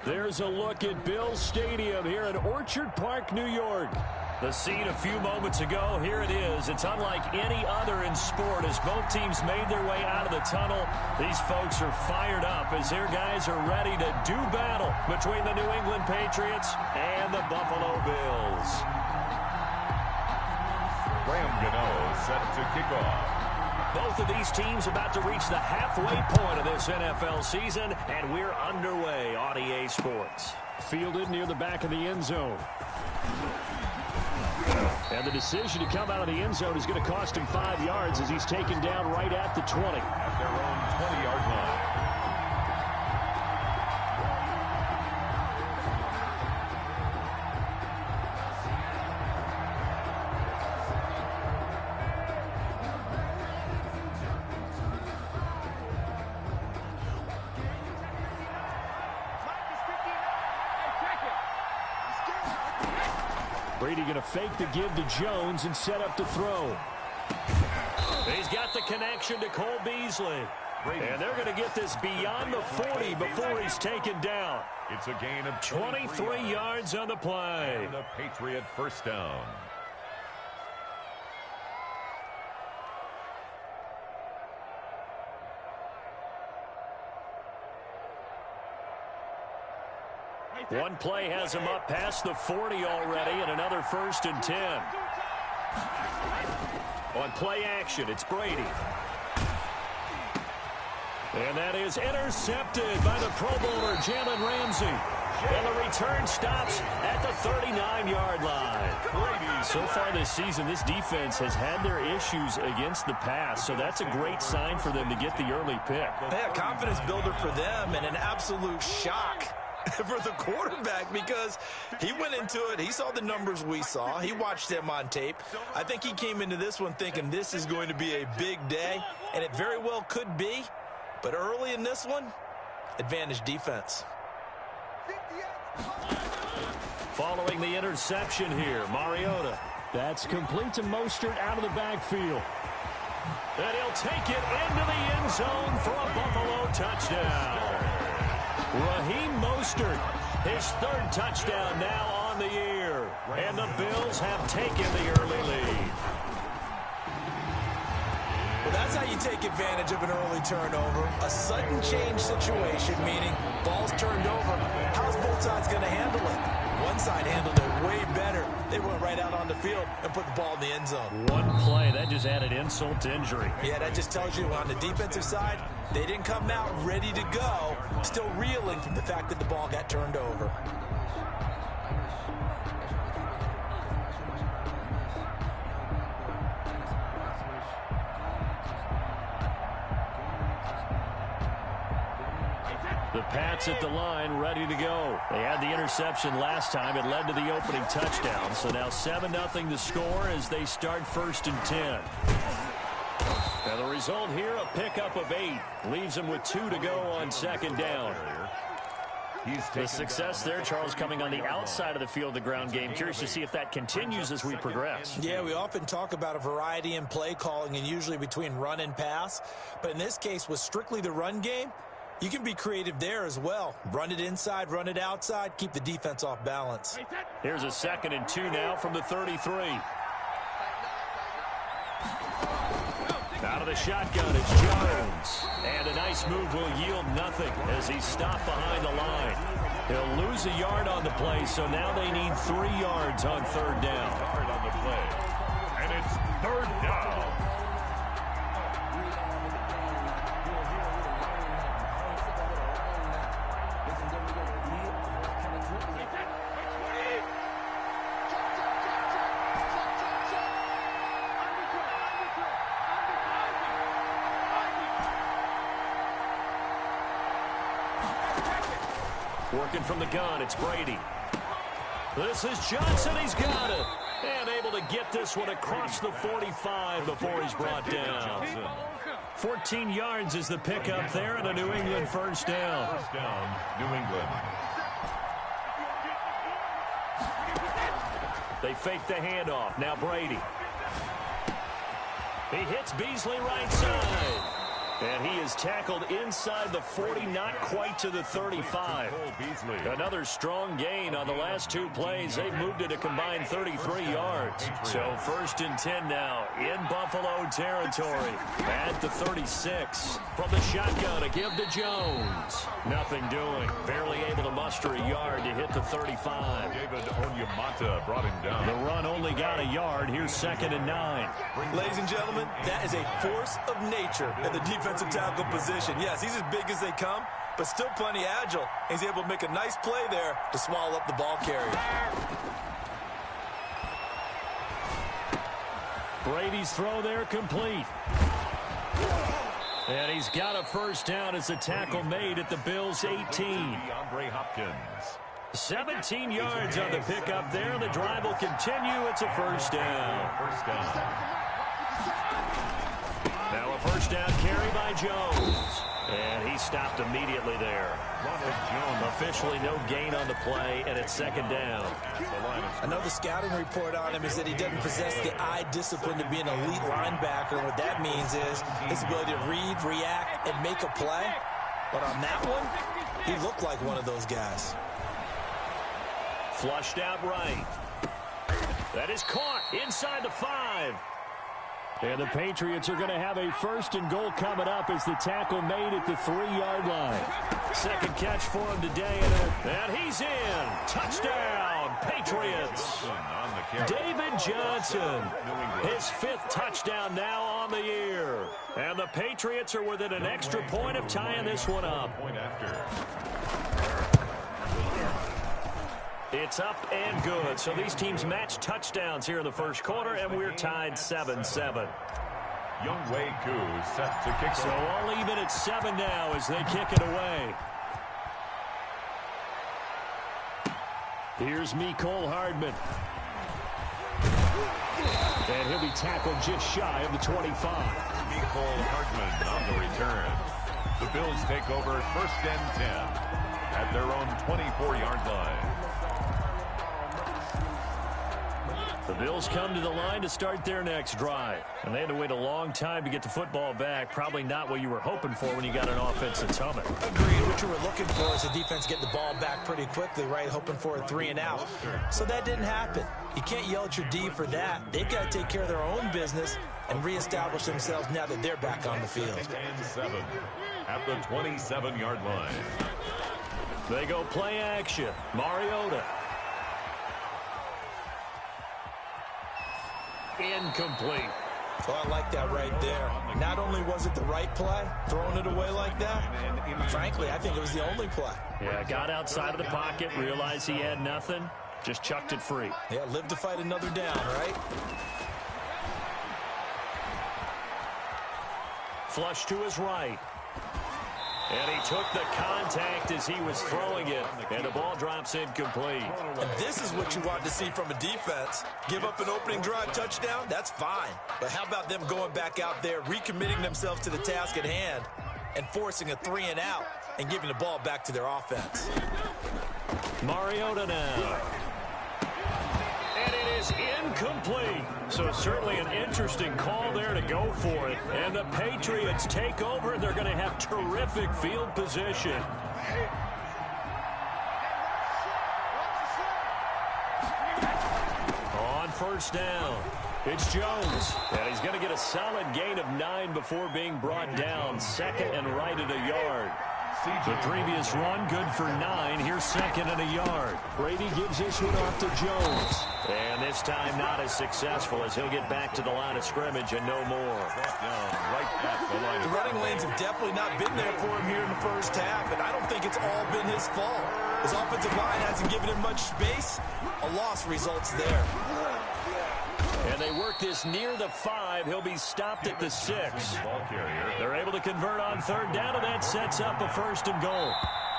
There's a look at Bills Stadium here in Orchard Park, New York. The scene a few moments ago, here it is. It's unlike any other in sport as both teams made their way out of the tunnel. These folks are fired up as their guys are ready to do battle between the New England Patriots and the Buffalo Bills. Graham Gano set to kick off. Both of these teams about to reach the halfway point of this NFL season, and we're underway on EA Sports. Fielded near the back of the end zone. And the decision to come out of the end zone is going to cost him 5 yards as he's taken down right at the 20. At their own 20-yard line. Brady going to fake the give to Jones and set up to throw. He's got the connection to Cole Beasley. And they're going to get this beyond the 40 before he's taken down. It's a gain of 23 yards on the play. And the Patriot first down. One play has him up past the 40 already, and another 1st and 10. On play action, it's Brady. And that is intercepted by the Pro Bowler, Jalen Ramsey. And the return stops at the 39-yard line. So far this season, this defense has had their issues against the pass, so that's a great sign for them to get the early pick. Yeah, confidence builder for them and an absolute shock for the quarterback because he went into it. He saw the numbers we saw. He watched them on tape. I think he came into this one thinking this is going to be a big day, and it very well could be. But early in this one, advantage defense. Following the interception here, Mariota. That's complete to Mostert out of the backfield. And he'll take it into the end zone for a Buffalo touchdown. Raheem Mostert, his 3rd touchdown now on the year. And the Bills have taken the early lead. Well, that's how you take advantage of an early turnover. A sudden change situation, meaning ball's turned over. How's both sides going to handle it? One side handled it way better. They went right out on the field and put the ball in the end zone. One play, that just added insult to injury. Yeah, that just tells you on the defensive side, they didn't come out ready to go, still reeling from the fact that the ball got turned over. The Pats at the line, ready to go. They had the interception last time. It led to the opening touchdown. So now 7-0 the score as they start 1st and 10. Now the result here, a pickup of 8. Leaves them with 2 to go on 2nd down. The success there, Charles, coming on the outside of the field, the ground game. Curious to see if that continues as we progress. Yeah, we often talk about a variety in play calling and usually between run and pass. But in this case, with strictly the run game, you can be creative there as well. Run it inside, run it outside, keep the defense off balance. Here's a 2nd and 2 now from the 33. Out of the shotgun, it's Jones. And a nice move will yield nothing as he's stopped behind the line. He'll lose a yard on the play, so now they need 3 yards on 3rd down. On the play. And it's 3rd down. Working from the gun, it's Brady. This is Johnson, he's got it. And able to get this one across the 45 before he's brought down. 14 yards is the pickup there and a New England 1st down. 1st down, New England. They fake the handoff. Now Brady. He hits Beasley right side. And he is tackled inside the 40, not quite to the 35. Another strong gain on the last two plays. They've moved it a combined 33 yards. So 1st and 10 now in Buffalo territory at the 36. From the shotgun, a give to Jones. Nothing doing. Barely able to muster a yard to hit the 35. David Onyemata brought him down. The run only got a yard. Here's 2nd and 9. Ladies and gentlemen, that is a force of nature in the defensive tackle position. Yes, he's as big as they come, but still plenty agile. He's able to make a nice play there to swallow up the ball carrier. Brady's throw there complete. And he's got a 1st down as the tackle made at the Bills' 18. DeAndre Hopkins. 17 yards on the pickup there. The drive will continue. It's a 1st down. Now a 1st down carry by Jones. And he stopped immediately there. Officially no gain on the play, and it's 2nd down. I know the scouting report on him is that he doesn't possess the eye discipline to be an elite linebacker. What that means is his ability to read, react, and make a play. But on that one, he looked like one of those guys. Flushed out right. That is caught inside the 5. And the Patriots are going to have a 1st and goal coming up as the tackle made at the 3-yard line. 2nd catch for him today, and he's in. Touchdown, Patriots. David Johnson, his 5th touchdown now on the year. And the Patriots are within an extra point of tying this one up. It's up and good. So these teams match touchdowns here in the 1st quarter, and we're tied 7-7. Younghoe Koo set to kick. So all even at 7 now as they kick it away. Here's Mecole Hardman. And he'll be tackled just shy of the 25. Mecole Hardman on the return. The Bills take over 1st and 10 at their own 24-yard line. The Bills come to the line to start their next drive. And they had to wait a long time to get the football back. Probably not what you were hoping for when you got an offense that's humming. Agreed. What you were looking for is the defense getting the ball back pretty quickly, right? Hoping for a 3-and-out. So that didn't happen. You can't yell at your D for that. They've got to take care of their own business and reestablish themselves now that they're back on the field. 2nd and 7 at the 27-yard line. They go play action. Mariota. Incomplete. Oh, I like that right there. Not only was it the right play, throwing it away like that, frankly, I think it was the only play. Yeah, got outside of the pocket, realized he had nothing, just chucked it free. Yeah, live to fight another down, right? Flush to his right. And he took the contact as he was throwing it, and the ball drops incomplete. And this is what you want to see from a defense. Give up an opening drive touchdown, that's fine. But how about them going back out there, recommitting themselves to the task at hand, and forcing a 3-and-out and giving the ball back to their offense. Mariota now. And it is incomplete. So certainly an interesting call there to go for it. And the Patriots take over. They're going to have terrific field position. On 1st down, it's Jones. And he's going to get a solid gain of 9 before being brought down. 2nd and right at a yard. The previous run, good for 9. Here's 2nd and a yard. Brady gives this one off to Jones. And this time not as successful as he'll get back to the line of scrimmage and no more. The running lanes have definitely not been there for him here in the 1st half, and I don't think it's all been his fault. His offensive line hasn't given him much space. A loss results there. And they work this near the 5. He'll be stopped at the 6. They're able to convert on 3rd down, and that sets up a 1st and goal.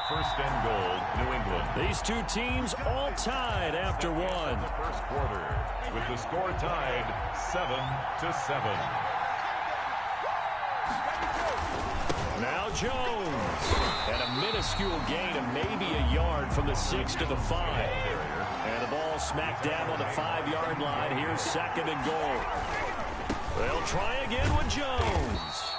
1st and goal, New England. These two teams all tied after one. The 1st quarter, with the score tied 7-7. Now Jones. And a minuscule gain of maybe a yard from the 6 to the 5. And the ball smack dab on the 5-yard line. Here's 2nd and goal. They'll try again with Jones.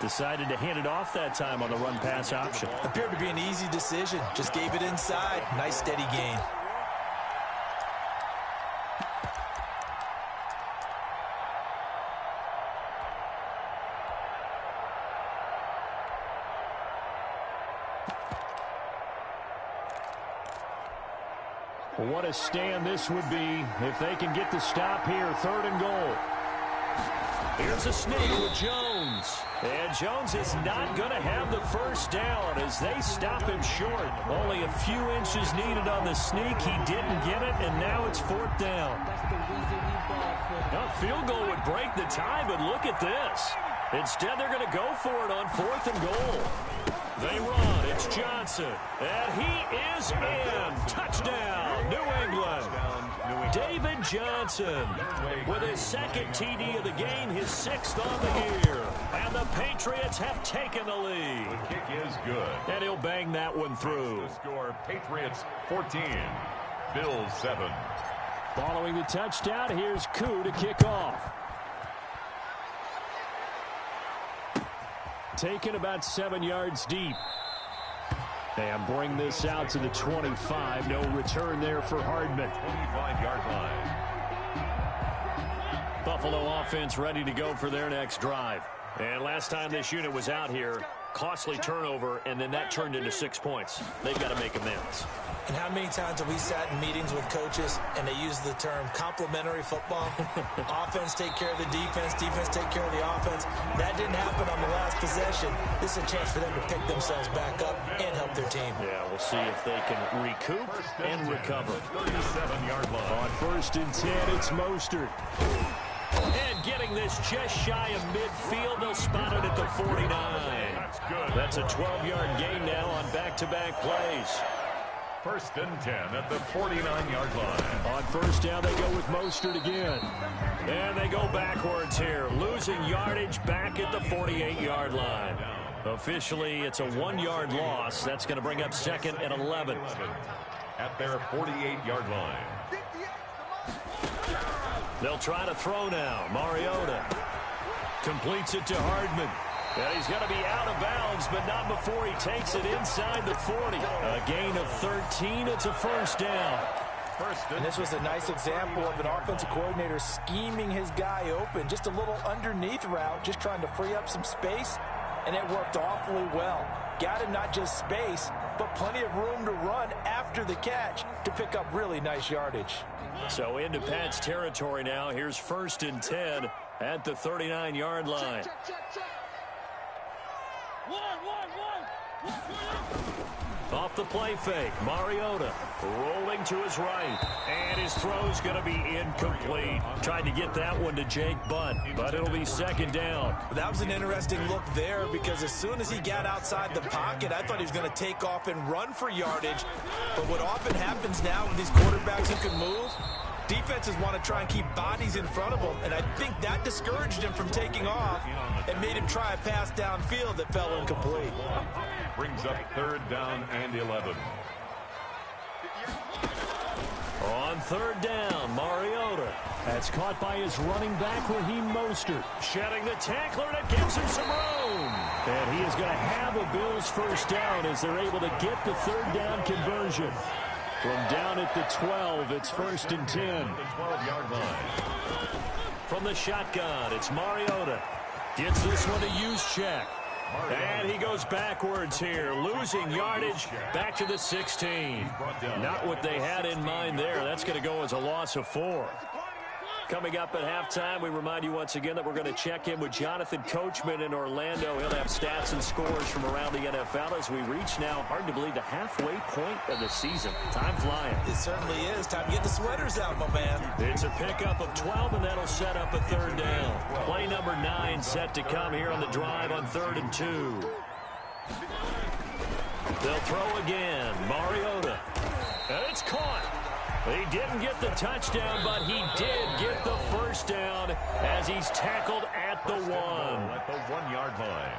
Decided to hand it off that time on the run-pass option. Appeared to be an easy decision. Just gave it inside. Nice steady gain. What a stand this would be if they can get the stop here. 3rd and goal. Here's a sneak with Jones. And Jones is not going to have the first down as they stop him short. Only a few inches needed on the sneak. He didn't get it, and now it's 4th down. A field goal would break the tie, but look at this. Instead, they're going to go for it on 4th and goal. They run. It's Johnson. And he is in. Touchdown, New England. David Johnson with his 2nd TD of the game, his 6th on the year. And the Patriots have taken the lead. The kick is good. And he'll bang that one through. The score, Patriots 14, Bills 7. Following the touchdown, here's Koo to kick off. Taken about 7 yards deep. And bring this out to the 25. No return there for Hardman. 25-yard line. Buffalo offense ready to go for their next drive. And last time this unit was out here, costly turnover, and then that turned into 6 points. They've got to make amends. And how many times have we sat in meetings with coaches and they use the term complementary football? Offense take care of the defense, defense take care of the offense. That didn't happen on the last possession. This is a chance for them to pick themselves back up and help their team. Yeah, we'll see if they can recoup and recover. 37-yard line. On 1st and 10, it's Mostert. And getting this just shy of midfield, they'll spot it at the 49. That's a 12-yard gain now on back-to-back plays. 1st and 10 at the 49-yard line. On 1st down, they go with Mostert again. And they go backwards here, losing yardage back at the 48-yard line. Officially, it's a 1-yard loss. That's going to bring up 2nd and 11. At their 48-yard line. They'll try to throw now. Mariota completes it to Hardman. And he's going to be out of bounds, but not before he takes it inside the 40. A gain of 13. It's a 1st down. And this was a nice example of an offensive coordinator scheming his guy open. Just a little underneath route, just trying to free up some space, and it worked awfully well. Got him not just space, but plenty of room to run after the catch to pick up really nice yardage. So into Pat's territory now. Here's 1st and 10 at the 39-yard line. Off the play fake, Mariota rolling to his right, and his throw's going to be incomplete. Tried to get that one to Jake Butt, but it'll be 2nd down. That was an interesting look there because as soon as he got outside the pocket, I thought he was going to take off and run for yardage. But what often happens now with these quarterbacks who can move, defenses want to try and keep bodies in front of them, and I think that discouraged him from taking off and made him try a pass downfield that fell incomplete. Brings up 3rd down and 11. On 3rd down, Mariota. That's caught by his running back, Raheem Mostert. Shedding the tackler, and it gives him some room. And he is going to have a Bills 1st down as they're able to get the 3rd down conversion. From down at the 12, it's 1st and 10. The 12-yard line. From the shotgun, it's Mariota. Gets this one to Juszczyk. And he goes backwards here, losing yardage back to the 16. Not what they had in mind there. That's going to go as a loss of 4. Coming up at halftime, we remind you once again that we're going to check in with Jonathan Coachman in Orlando. He'll have stats and scores from around the NFL as we reach now, hard to believe, the halfway point of the season. Time flying. It certainly is. Time to get the sweaters out, my man. It's a pickup of 12, and that'll set up a 3rd down. Play number 9 set to come here on the drive on 3rd and 2. They'll throw again. Mariota. And it's caught. He didn't get the touchdown, but he did get the 1st down as he's tackled at the 1. At the 1-yard line.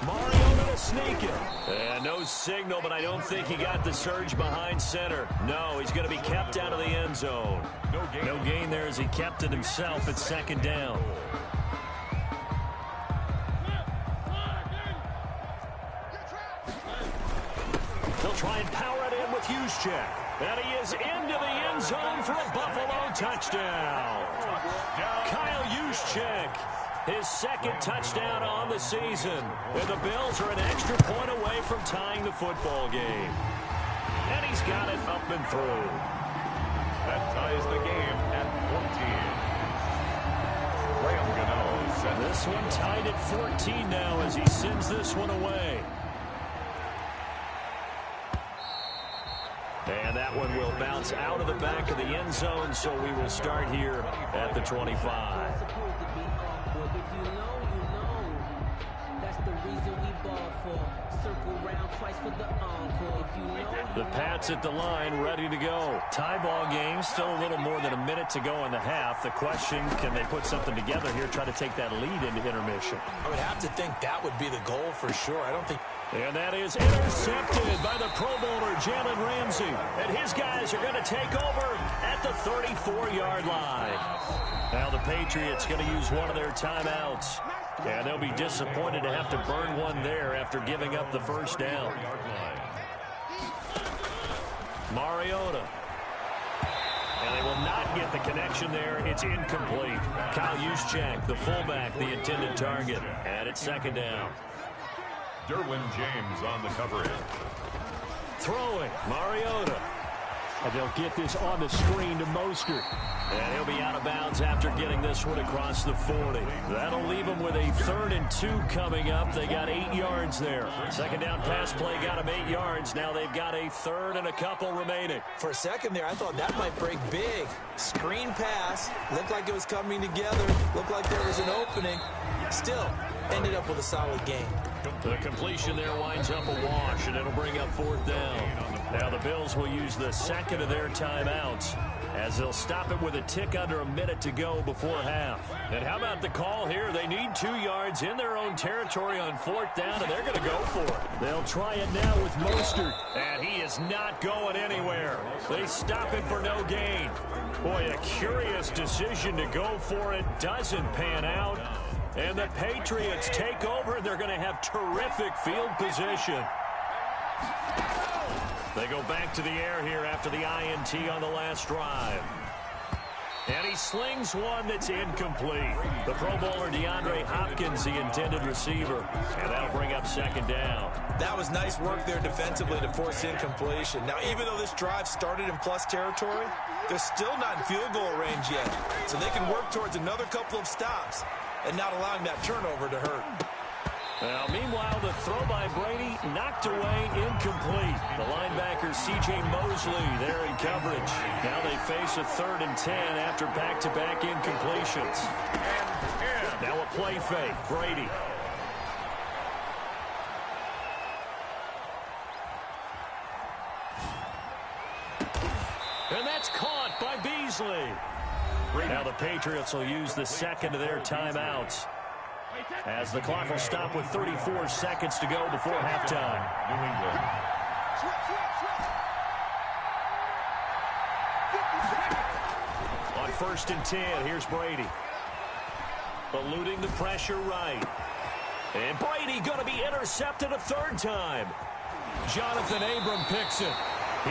Mariota to sneak it. And no signal, but I don't think he got the surge behind center. No, he's going to be kept out of the end zone. No gain there as he kept it himself at second down. They'll try and power it in with Juszczyk. And he is into the end zone for a Buffalo touchdown. Kyle Juszczyk, his second touchdown on the season. And the Bills are an extra point away from tying the football game. And he's got it up and through. That ties the game at 14. This one tied at 14 now as he sends this one away. And that one will bounce out of the back of the end zone, so we will start here at the 25. The Pats at the line, ready to go. Tie ball game, still a little more than a minute to go in the half. The question, can they put something together here, try to take that lead into intermission? I would have to think that would be the goal for sure. I don't think... And that is intercepted by the Pro Bowler, Jalen Ramsey. And his guys are going to take over at the 34-yard line. Now the Patriots going to use one of their timeouts. And they'll be disappointed to have to burn one there after giving up the first down. Mariota. And they will not get the connection there. It's incomplete. Kyle Juszczyk, the fullback, the intended target. And it's second down. Derwin James on the coverage. Throwing, Mariota. And they'll get this on the screen to Mostert. And he'll be out of bounds after getting this one across the 40. That'll leave them with a 3rd and 2 coming up. They got 8 yards there. Second down pass play got them 8 yards. Now they've got a 3rd and a couple remaining. For a second there, I thought that might break big. Screen pass. Looked like it was coming together. Looked like there was an opening. Still, ended up with a solid game. The completion there winds up a wash, and it'll bring up 4th down. Now the Bills will use the second of their timeouts as they'll stop it with a tick under a minute to go before half. And how about the call here? They need 2 yards in their own territory on 4th down, and they're going to go for it. They'll try it now with Mostert, and he is not going anywhere. They stop it for no gain. Boy, a curious decision to go for it. Doesn't pan out. And the Patriots take over, and they're going to have terrific field position. They go back to the air here after the INT on the last drive. And he slings one that's incomplete. The Pro Bowler DeAndre Hopkins, the intended receiver. And that'll bring up second down. That was nice work there defensively to force incompletion. Now, even though this drive started in plus territory, they're still not in field goal range yet. So they can work towards another couple of stops and not allowing that turnover to hurt. Now, meanwhile, the throw by Brady knocked away, incomplete. The linebacker, C.J. Mosley, there in coverage. Now they face a 3rd and 10 after back-to-back incompletions. Now a play fake, Brady. And that's caught by Beasley. Now the Patriots will use the second of their timeouts, as the clock will stop with 34 seconds to go before halftime. New England. On 1st and 10, here's Brady. Eluding the pressure right. And Brady going to be intercepted a 3rd time. Jonathan Abram picks it.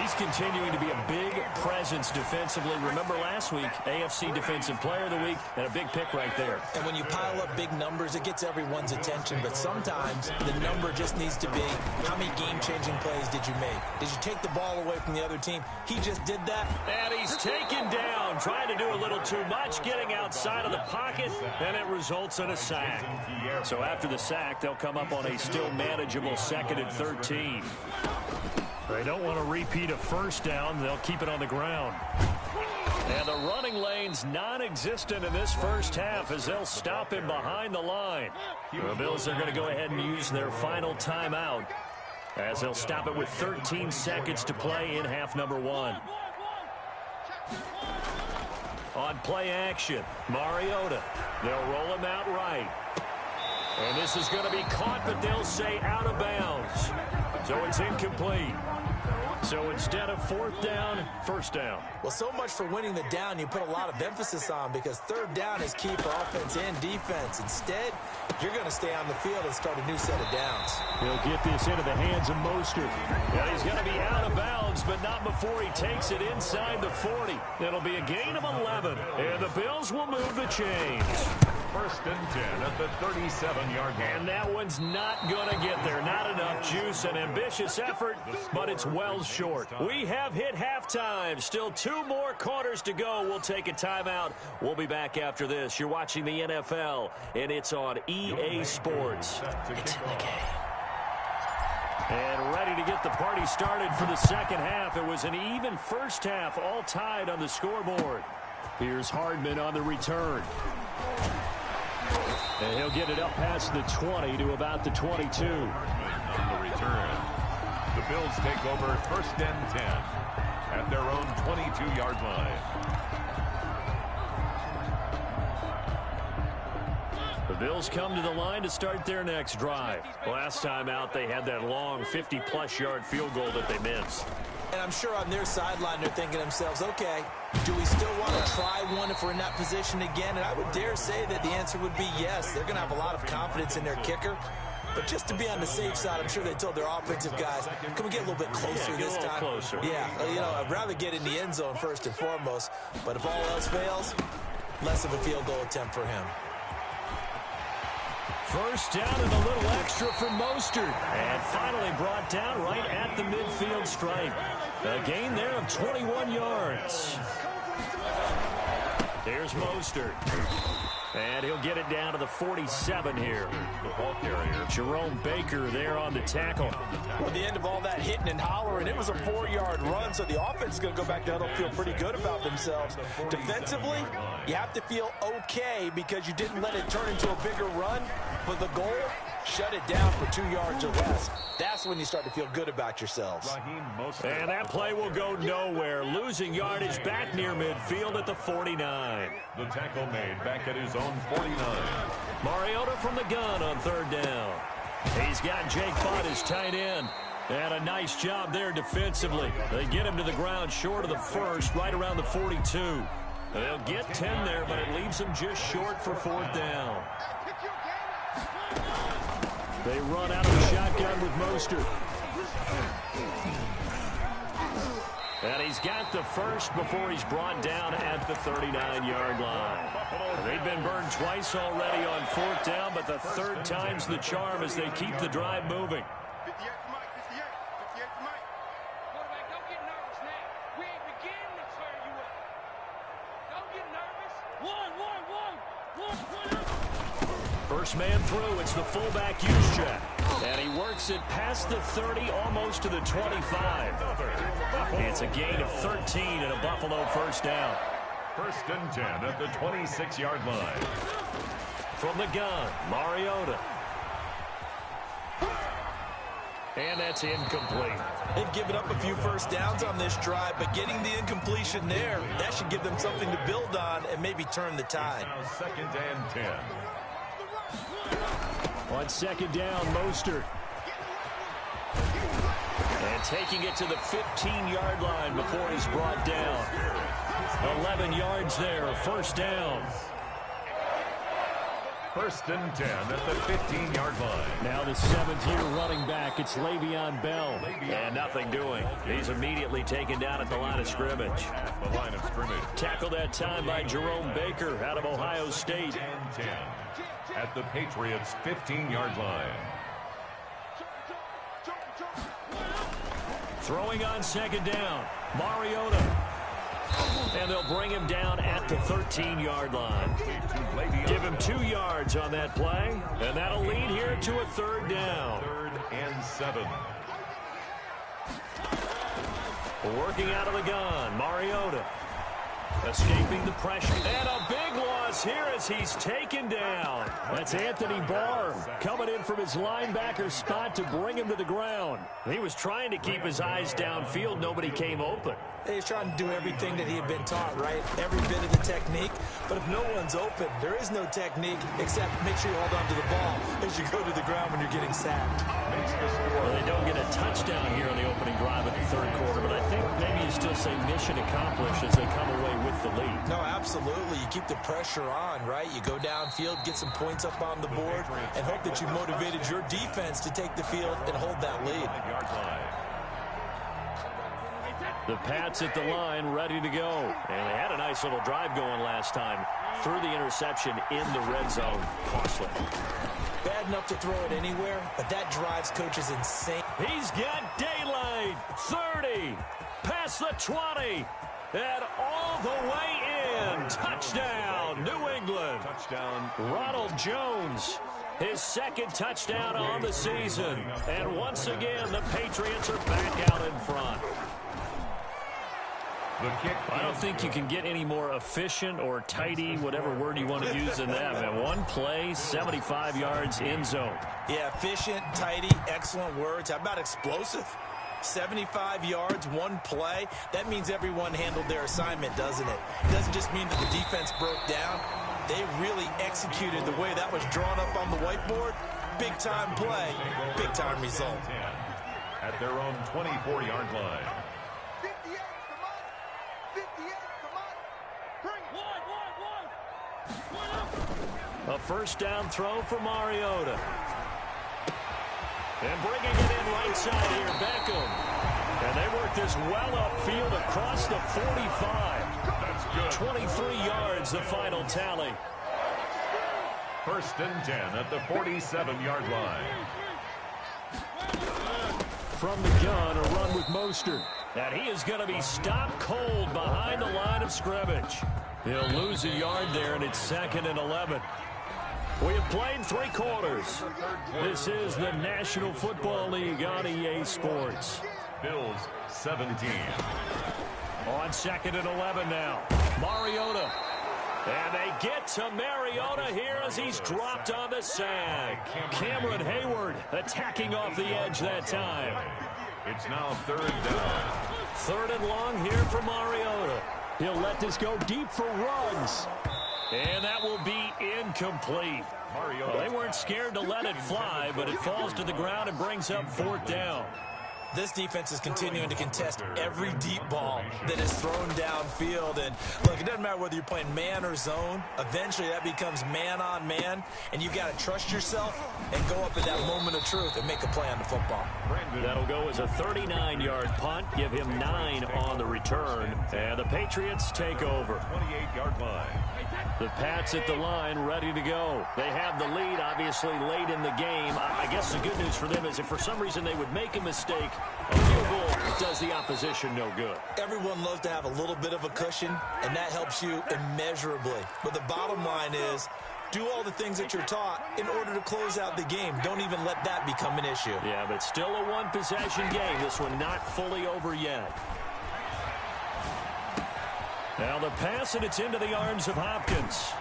He's continuing to be a big presence defensively. Remember last week, AFC Defensive Player of the Week, and a big pick right there. And when you pile up big numbers, it gets everyone's attention. But sometimes the number just needs to be, how many game-changing plays did you make? Did you take the ball away from the other team? He just did that. And he's taken down, trying to do a little too much, getting outside of the pocket, and it results in a sack. So after the sack, they'll come up on a still manageable 2nd and 13. They don't want to repeat a first down. They'll keep it on the ground. And the running lane's non-existent in this first half as they'll stop him behind the line. The Bills are going to go ahead and use their final timeout as they'll stop it with 13 seconds to play in half number 1. On play action, Mariota. They'll roll him out right. And this is going to be caught, but they'll say out of bounds. So it's incomplete. So instead of fourth down, first down. Well, so much for winning the down you put a lot of emphasis on, because third down is key for offense and defense. Instead, you're going to stay on the field and start a new set of downs. He'll get this into the hands of Mostert. And he's going to be out of bounds, but not before he takes it inside the 40. It'll be a gain of 11, and the Bills will move the chains. First and 10 at the 37-yard line. And that one's not going to get there. Not enough juice, an ambitious effort, but it's well short. We have hit halftime. Still 2 more quarters to go. We'll take a timeout. We'll be back after this. You're watching the NFL, and it's on EA Sports. It's in the game. And ready to get the party started for the second half. It was an even first half, all tied on the scoreboard. Here's Hardman on the return. And he'll get it up past the 20 to about the 22. On the return, the Bills take over first and 10 at their own 22-yard line. The Bills come to the line to start their next drive. Last time out, they had that long 50-plus yard field goal that they missed. And I'm sure on their sideline they're thinking to themselves, okay, do we still want to try one if we're in that position again? And I would dare say that the answer would be yes. They're going to have a lot of confidence in their kicker. But just to be on the safe side, I'm sure they told their offensive guys, can we get a little bit closer this time? Closer. Yeah, you know, I'd rather get in the end zone first and foremost. But if all else fails, less of a field goal attempt for him. First down and a little extra for Mostert. And finally brought down right at the midfield stripe. A gain there of 21 yards. Here's Mostert. And he'll get it down to the 47 here. The ball carrier, Jerome Baker there on the tackle. Well, at the end of all that hitting and hollering, it was a 4-yard run, so the offense is going to go back down and feel pretty good about themselves. Defensively, you have to feel okay because you didn't let it turn into a bigger run, but the goal, shut it down for 2 yards or less. That's when you start to feel good about yourselves. And that play will go nowhere. Losing yardage back near midfield at the 49. the tackle made back at his own 49. Mariota from the gun on third down. He's got Jake Butt as tight end. And a nice job there defensively. They get him to the ground short of the first, right around the 42. They'll get 10 there, but it leaves them just short for fourth down. They run out of the shotgun with Mostert. And he's got the first before he's brought down at the 39-yard line. They've been burned twice already on fourth down, but the third time's the charm as they keep the drive moving. First man through, it's the fullback use check. And he works it past the 30, almost to the 25. It's a gain of 13 and a Buffalo first down. First and 10 at the 26-yard line. From the gun, Mariota. And that's incomplete. They've given up a few first downs on this drive, but getting the incompletion there, that should give them something to build on and maybe turn the tide. Now second and 10. On second down, Mostert. And taking it to the 15-yard line before he's brought down. 11 yards there, first down. First and 10 at the 15-yard line. Now the seventh-year running back, it's Le'Veon Bell. And nothing doing. He's immediately taken down at the line of scrimmage. At the line of scrimmage. Tackled that time by Jerome Baker out of Ohio State. And 10 at the Patriots' 15-yard line. Throwing on second down, Mariota. And they'll bring him down at the 13-yard line. Give him 2 yards on that play, and that'll lead here to a third down. Third and 7. Working out of the gun, Mariota. Escaping the pressure. And a big loss here as he's taken down. That's Anthony Barr coming in from his linebacker spot to bring him to the ground. He was trying to keep his eyes downfield. Nobody came open. He's trying to do everything that he had been taught, right? Every bit of the technique. But if no one's open, there is no technique except make sure you hold on to the ball as you go to the ground when you're getting sacked. Well, they don't get a touchdown here on the opening drive of the third quarter, but I think maybe you still say mission accomplished as they come away with the lead. No, absolutely. You keep the pressure on, right? You go downfield, get some points up on the board, and hope that you motivated your defense to take the field and hold that lead. The Pats at the line, ready to go. And they had a nice little drive going last time. Threw the interception in the red zone. Costly. Bad enough to throw it anywhere, but that drives coaches insane. He's got daylight. 30. Past the 20. And all the way in. Touchdown, New England. Touchdown. Ronald Jones. His second touchdown on the season. And once again, the Patriots are back out in front. The kick. I don't think you can get any more efficient or tidy, whatever word you want to use in that. Man, one play, 75 yards in zone. Yeah, efficient, tidy, excellent words. How about explosive? 75 yards, one play. That means everyone handled their assignment, doesn't it? It doesn't just mean that the defense broke down. They really executed the way that was drawn up on the whiteboard. Big-time play, big-time result. At their own 24-yard line. A first down throw for Mariota. And bringing it in right side here, Beckham. And they work this well upfield across the 45. That's good. 23 yards, the final tally. First and 10 at the 47-yard line. From the gun, a run with Mostert. And he is going to be stopped cold behind the line of scrimmage. He'll lose a yard there, and it's 2nd and 11. We have played 3 quarters. This is the National Football League on EA Sports. Bills 17. On 2nd and 11 now. Mariota. And they get to Mariota here as he's dropped on the sack. Cameron Hayward attacking off the edge that time. It's now 3rd down. 3rd and long here for Mariota. He'll let this go deep for Ruggs. And that will be incomplete. Well, they weren't scared to let it fly, but it falls to the ground and brings up 4th down. This defense is continuing to contest every deep ball that is thrown downfield. And look, it doesn't matter whether you're playing man or zone. Eventually, that becomes man on man, and you've got to trust yourself and go up at that moment of truth and make a play on the football. That'll go as a 39-yard punt. Give him 9 on the return. And the Patriots take over. 28-yard line. The Pats at the line, ready to go. They have the lead, obviously, late in the game. I guess the good news for them is if for some reason they would make a mistake, a field goal does the opposition no good. Everyone loves to have a little bit of a cushion, and that helps you immeasurably. But the bottom line is, do all the things that you're taught in order to close out the game. Don't even let that become an issue. Yeah, but still a one-possession game. This one not fully over yet. Now the pass, and it's into the arms of Hopkins.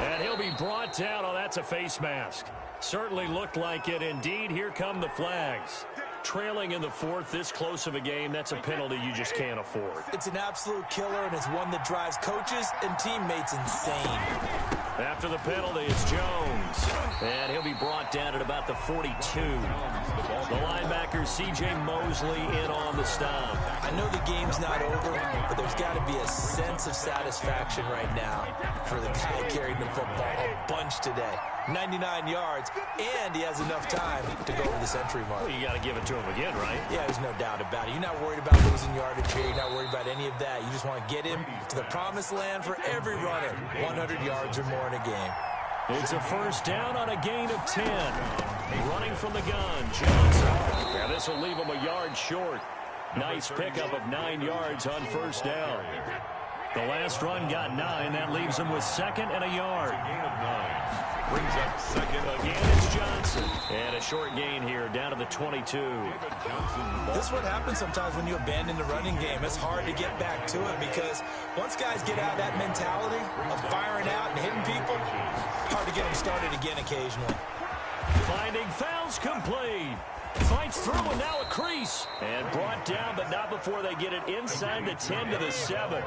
And he'll be brought down. Oh, that's a face mask. Certainly looked like it. Indeed, here come the flags. Trailing in the 4th, this close of a game, that's a penalty you just can't afford. It's an absolute killer, and it's one that drives coaches and teammates insane. After the penalty, it's Jones. And he'll be brought down at about the 42. The linebacker, C.J. Mosley, in on the stop. I know the game's not over, but there's got to be a sense of satisfaction right now for the guy who carried the football a bunch today. 99 yards, and he has enough time to go over the century mark. Well, you got to give it to him again, right? Yeah, there's no doubt about it. You're not worried about losing yardage here. You're not worried about any of that. You just want to get him to the promised land for every runner. 100 yards or more in a game. It's a first down on a gain of 10. Running from the gun, Johnson. Yeah, this will leave him a yard short. Nice pickup of 9 yards on first down. The last run got 9. That leaves him with 2nd and a yard. Gain of 9. Brings up 2nd. Again, it's Johnson. And a short gain here, down to the 22. This is what happens sometimes when you abandon the running game. It's hard to get back to it because once guys get out of that mentality of firing out and hitting people, hard to get them started again occasionally. Finding fouls complete. Fights through and now a crease. And brought down, but not before they get it inside the 10 to the 7.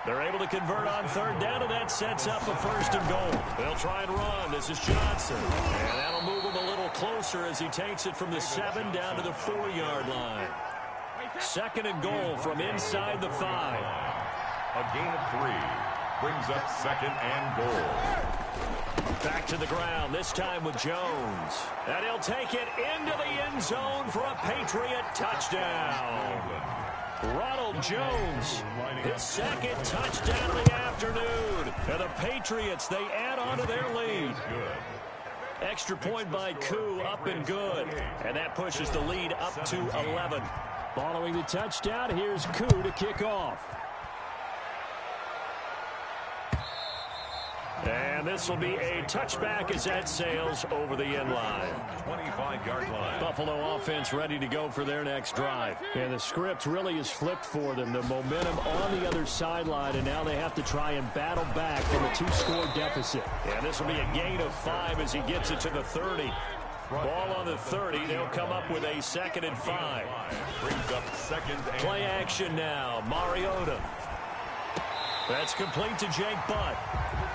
They're able to convert on third down, and that sets up a first and goal. They'll try and run. This is Johnson. And that'll move him a little closer as he takes it from the 7 down to the 4-yard line. Second and goal from inside the 5. A gain of 3 brings up second and goal. Back to the ground, this time with Jones. And he'll take it into the end zone for a Patriot touchdown. Ronald Jones, his second touchdown of the afternoon. And the Patriots, they add on to their lead. Extra point by Koo, up and good. And that pushes the lead up to 11. Following the touchdown, here's Koo to kick off. And this will be a touchback as that sails over the end line. 25-yard line. Buffalo offense ready to go for their next drive. And the script really is flipped for them. The momentum on the other sideline, and now they have to try and battle back from a 2-score deficit. And this will be a gain of 5 as he gets it to the 30. Ball on the 30. They'll come up with a 2nd and 5. Brings up second and play action now. Mariota. That's complete to Jake Butt.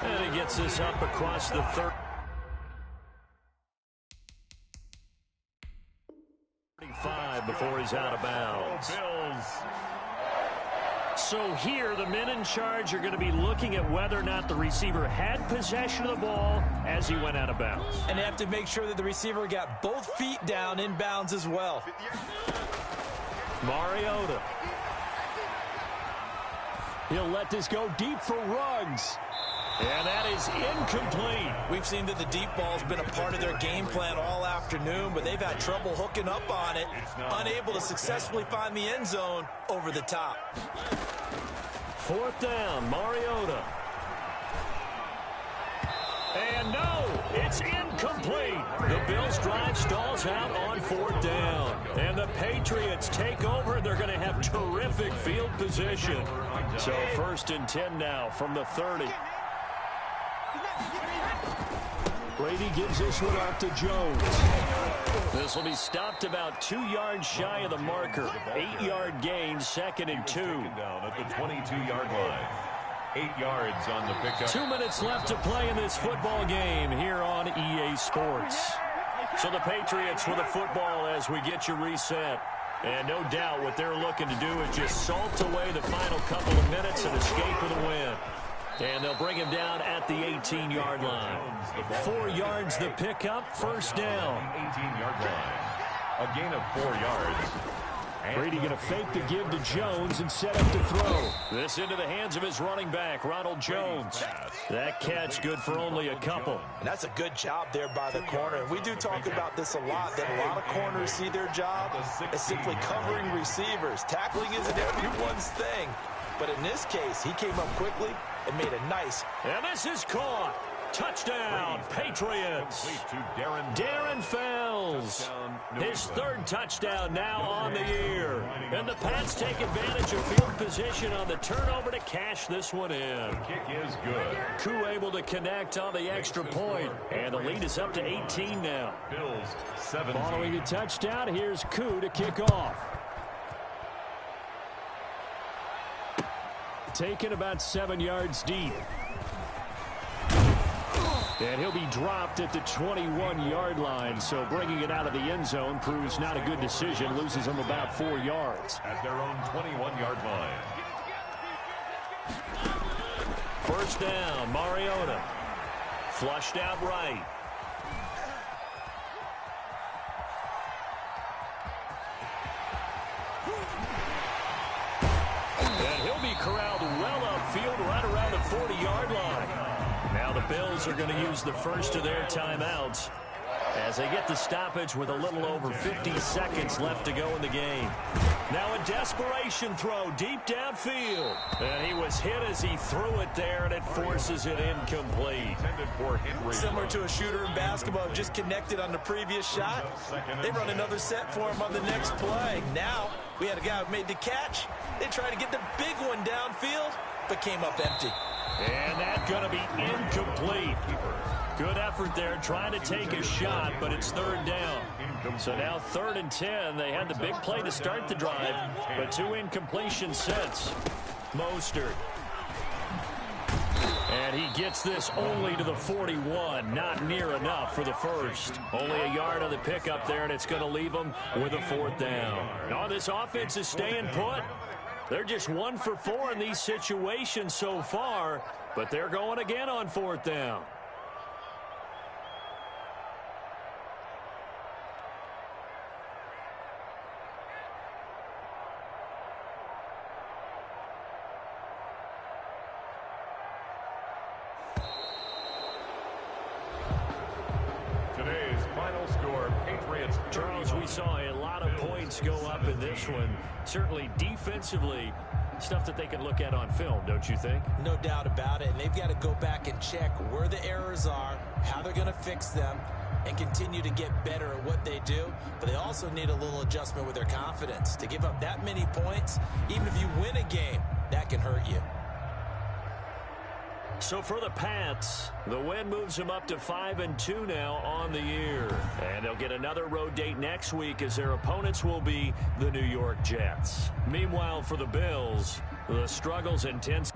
And he gets this up across the 35 before he's out of bounds. So here, the men in charge are going to be looking at whether or not the receiver had possession of the ball as he went out of bounds. And they have to make sure that the receiver got both feet down in bounds as well. Mariota. He'll let this go deep for Ruggs. And that is incomplete. We've seen that the deep ball's been a part of their game plan all afternoon, but they've had trouble hooking up on it, unable to successfully find the end zone over the top. 4th down, Mariota. And no, it's incomplete. The Bills' drive stalls out on 4th down. And the Patriots take over. They're going to have terrific field position. So 1st and 10 now from the 30. Brady gives this one off to Jones. This will be stopped about 2 yards shy of the marker. 8-yard gain, 2nd and 2. Down at the 22-yard line. 8 yards on the pickup. 2 minutes left to play in this football game here on EA Sports. So the Patriots with the football as we get you reset. And no doubt what they're looking to do is just salt away the final couple of minutes and escape with a win. And they'll bring him down at the 18-yard line. 4 yards the pickup, 1st down. 18-yard line. A gain of 4 yards. Brady going to fake the give to Jones and set up to throw. This into the hands of his running back, Ronald Jones. That catch good for only a couple. And that's a good job there by the corner. And we do talk about this a lot, that a lot of corners see their job as simply covering receivers. Tackling isn't everyone's thing. But in this case, he came up quickly and made a nice. And this is caught. Touchdown, Patriots. Darren Fells. His 3rd touchdown now on the year. And the Pats take advantage of field position on the turnover to cash this one in. Kick is good. Koo able to connect on the extra point. And the lead is up to 18 now. Bills 17. Following the touchdown, here's Koo to kick off. Taken about 7 yards deep. And he'll be dropped at the 21-yard line, so bringing it out of the end zone proves not a good decision, loses him about 4 yards. At their own 21-yard line. 1st down, Mariota. Flushed out right. And he'll be corralled well upfield right around the 40-yard line. Now the Bills are going to use the first of their timeouts as they get the stoppage with a little over 50 seconds left to go in the game. Now a desperation throw deep downfield. And he was hit as he threw it there, and it forces it incomplete. Similar to a shooter in basketball, just connected on the previous shot. They run another set for him on the next play. Now we had a guy who made the catch. They tried to get the big one downfield, but came up empty. And that going to be incomplete. Good effort there trying to take a shot, but it's third down. So now 3rd and 10. They had the big play to start the drive, but 2 incompletions since. Mostert. And he gets this only to the 41. Not near enough for the first. Only a yard on the pickup there, and it's going to leave them with a 4th down. Oh, this offense is staying put. They're just 1 for 4 in these situations so far, but they're going again on 4th down. Today's final score, Patriots. Charles, we saw a lot of points go up in this one. Certainly defensively, stuff that they can look at on film, don't you think? No doubt about it. And they've got to go back and check where the errors are, how they're going to fix them, and continue to get better at what they do. But they also need a little adjustment with their confidence. To give up that many points, even if you win a game, that can hurt you. So for the Pats, the win moves them up to 5-2 now on the year. And they'll get another road date next week as their opponents will be the New York Jets. Meanwhile, for the Bills, the struggle's intense.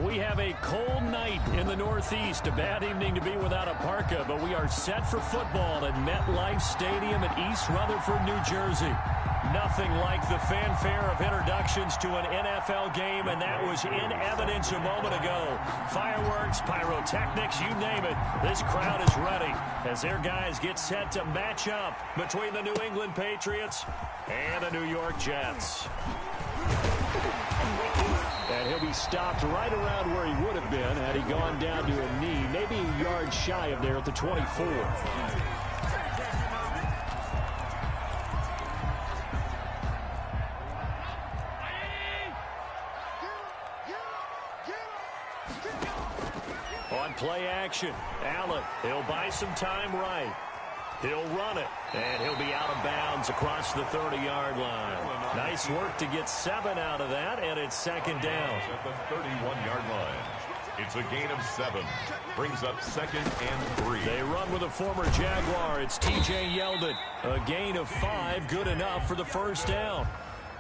We have a cold night in the Northeast. A bad evening to be without a parka, but we are set for football at MetLife Stadium in East Rutherford, New Jersey. Nothing like the fanfare of introductions to an NFL game, and that was in evidence a moment ago. Fireworks, pyrotechnics, you name it. This crowd is ready as their guys get set to match up between the New England Patriots and the New York Jets. And he'll be stopped right around where he would have been had he gone down to a knee, maybe a yard shy of there at the 24. On play action, Allen, he'll buy some time right. He'll run it, and he'll be out of bounds across the 30-yard line. Nice work to get 7 out of that, and it's second down. At the 31-yard line. It's a gain of 7. Brings up 2nd and 3. They run with a former Jaguar. It's T.J. Yeldon. A gain of 5, good enough for the first down.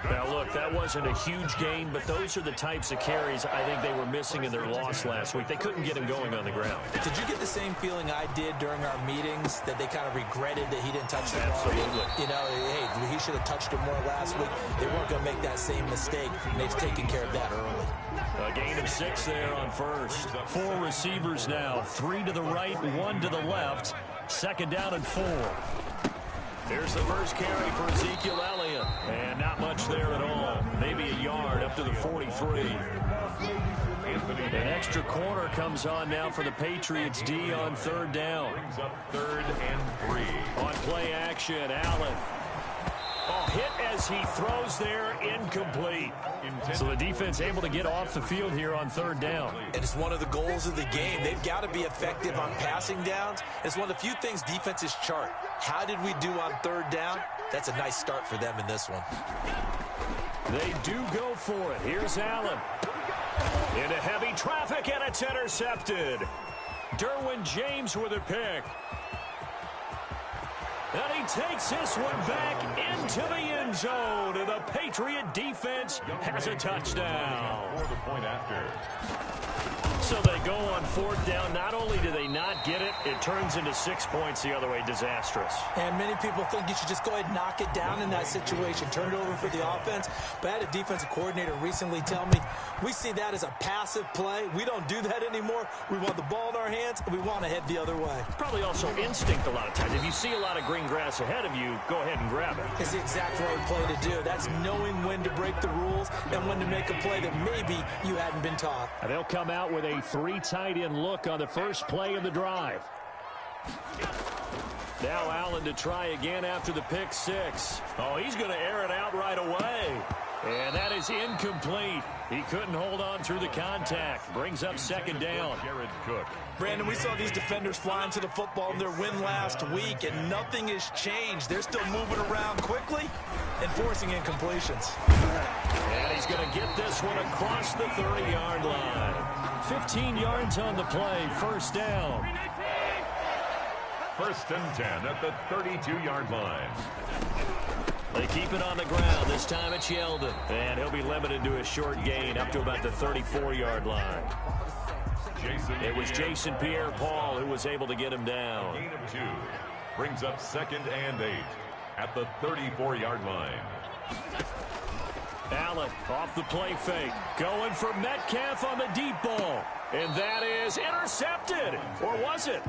Now, look, that wasn't a huge gain, but those are the types of carries I think they were missing in their loss last week. They couldn't get him going on the ground. Did you get the same feeling I did during our meetings, that they kind of regretted that he didn't touch the ball? Absolutely. You know, hey, he should have touched it more last week. They weren't going to make that same mistake, and they've taken care of that early. A gain of 6 there on first. 4 receivers now, 3 to the right, 1 to the left. Second down and 4. Here's the first carry for Ezekiel Elliott. And not much there at all. Maybe a yard up to the 43. An extra corner comes on now for the Patriots D on 3rd down. Brings up 3rd and 3. On play action, Allen. Oh, hit as he throws there, incomplete. So the defense able to get off the field here on 3rd down. And it's one of the goals of the game. They've got to be effective on passing downs. It's one of the few things defenses chart. How did we do on 3rd down? That's a nice start for them in this one. They do go for it. Here's Allen. Into heavy traffic, and it's intercepted. Derwin James with a pick. And he takes this one back into the end zone. And the Patriot defense has a touchdown. For the point after. So they go on fourth down. Not only do they not get it, it turns into 6 points the other way. Disastrous. And many people think you should just go ahead and knock it down in that situation. Turn it over for the offense. But I had a defensive coordinator recently tell me, we see that as a passive play. We don't do that anymore. We want the ball in our hands, and we want to head the other way. Probably also instinct a lot of times. If you see a lot of green grass ahead of you, go ahead and grab it. It's the exact right play to do. That's knowing when to break the rules and when to make a play that maybe you hadn't been taught. And they'll come out with a 3 tight end look on the first play of the drive. Now Allen to try again after the pick 6. Oh, he's going to air it out right away. And that is incomplete. He couldn't hold on through the contact. Brings up second down. Jared Cook. Brandon, we saw these defenders flying to the football in their win last week, and nothing has changed. They're still moving around quickly and forcing incompletions. And he's going to get this one across the 30-yard line. 15 yards on the play, first down. First and 10 at the 32-yard line. They keep it on the ground. This time it's Yeldon. And he'll be limited to a short gain up to about the 34-yard line. It was Jason Pierre-Paul who was able to get him down. Gain of 2. Brings up second and 8 at the 34-yard line. Allen off the play fake. Going for Metcalf on the deep ball. And that is intercepted. Or was it?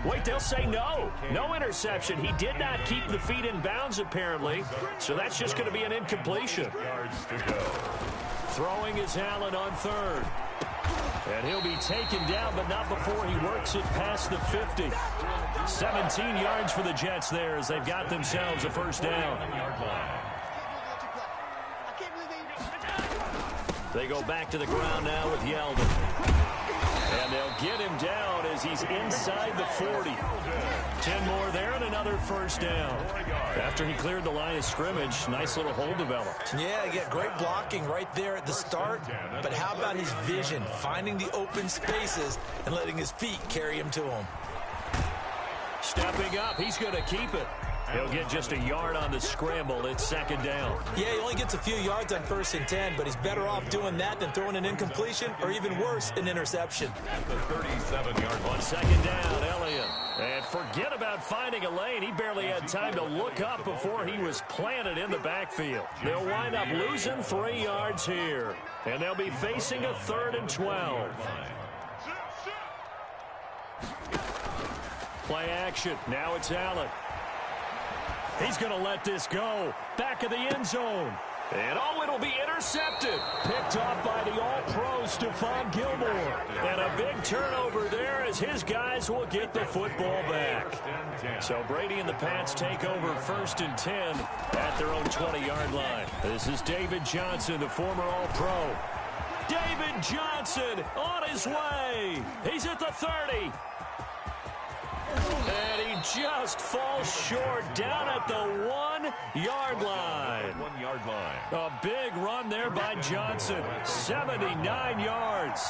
Wait, they'll say no. No interception. He did not keep the feet in bounds, apparently. So that's just going to be an incompletion. Yards to go. Throwing is Allen on third. And he'll be taken down, but not before he works it past the 50. 17 yards for the Jets there as they've got themselves a first down. They go back to the ground now with Yeldon. And they'll get him down as he's inside the 40. 10 more there and another first down. After he cleared the line of scrimmage, nice little hole developed. Yeah, great blocking right there at the start. But how about his vision, finding the open spaces and letting his feet carry him to him? Stepping up, he's going to keep it. He'll get just a yard on the scramble. It's second down. Yeah, he only gets a few yards on first and 10, but he's better off doing that than throwing an incompletion or even worse, an interception. At the 37-yard line. On second down, Elliott. And forget about finding a lane. He barely had time to look up before he was planted in the backfield. They'll wind up losing 3 yards here. And they'll be facing a 3rd and 12. Play action. Now it's Allen. He's going to let this go. Back of the end zone. And it'll be intercepted. Picked off by the All-Pro Stephon Gilmore. And a big turnover there as his guys will get the football back. So Brady and the Pats take over 1st and 10 at their own 20-yard line. This is David Johnson, the former All-Pro. David Johnson on his way. He's at the 30. And he just falls short down at the 1-yard line. 1-yard line. A big run there by Johnson. 79 yards.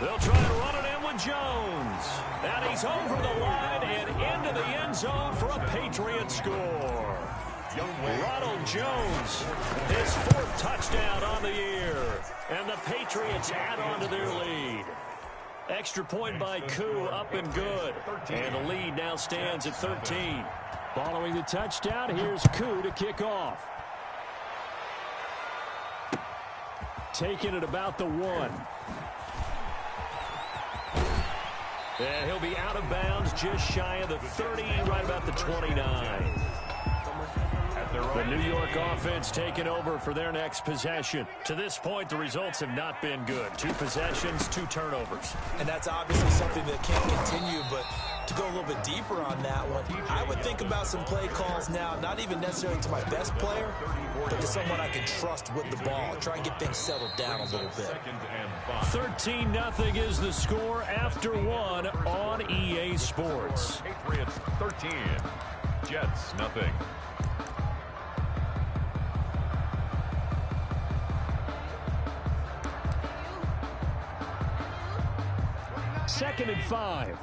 They'll try to run it in with Jones. And he's over the line and into the end zone for a Patriot score. Ronald Jones, his 4th touchdown on the year. And the Patriots add on to their lead. Extra point by Koo, up and good. And the lead now stands at 13. Following the touchdown, here's Koo to kick off. Taking it about the 1. And he'll be out of bounds just shy of the 30, right about the 29. The New York offense taking over for their next possession. To this point, the results have not been good. 2 possessions, 2 turnovers. And that's obviously something that can't continue, but to go a little bit deeper on that one, I would think about some play calls now, not even necessarily to my best player, but to someone I can trust with the ball. Try and get things settled down a little bit. 13-0 is the score after 1 on EA Sports. Patriots 13, Jets, nothing. Second and 5.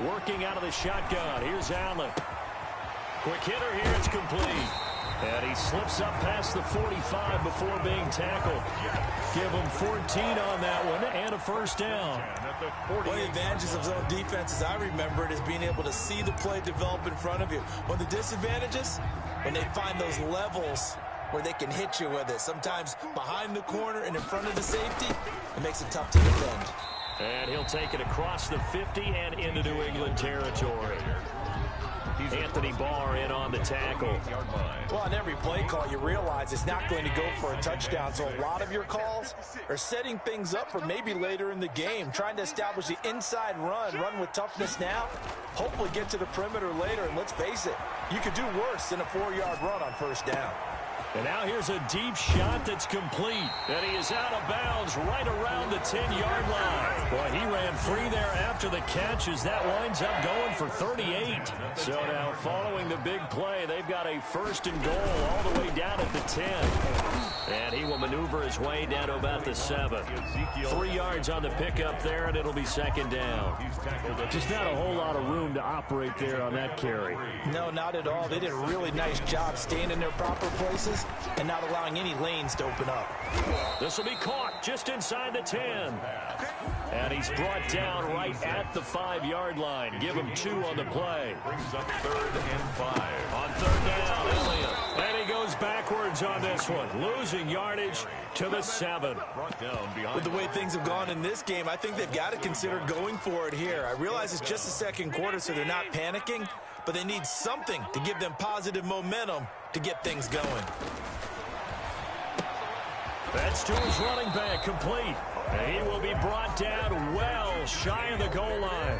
Working out of the shotgun. Here's Allen. Quick hitter here. It's complete. And he slips up past the 45 before being tackled. Give him 14 on that one and a first down. One of the advantages of zone defense, as I remember it, is being able to see the play develop in front of you. One of the disadvantages, when they find those levels where they can hit you with it. Sometimes behind the corner and in front of the safety, it makes it tough to defend. And he'll take it across the 50 and into New England territory. Anthony Barr in on the tackle. Well, on every play call, you realize it's not going to go for a touchdown. So a lot of your calls are setting things up for maybe later in the game, trying to establish the inside run with toughness now, hopefully get to the perimeter later. And let's face it, you could do worse than a 4-yard run on first down. And now here's a deep shot that's complete. And he is out of bounds right around the 10-yard line. Boy, he ran free there after the catch as that winds up going for 38. So now following the big play, they've got a first and goal all the way down at the 10. And he will maneuver his way down to about the 7. 3 yards on the pickup there, and it'll be second down. Just not a whole lot of room to operate there on that carry. No, not at all. They did a really nice job staying in their proper places and not allowing any lanes to open up. This will be caught just inside the 10. And he's brought down right at the 5-yard line. Give him 2 on the play. Brings up 3rd and 5. On 3rd down, Elliott. And he goes backwards on this one, losing yardage to the 7. With the way things have gone in this game, I think they've got to consider going for it here. I realize it's just the second quarter, so they're not panicking, but they need something to give them positive momentum to get things going. That's to his running back, complete. And he will be brought down well shy of the goal line.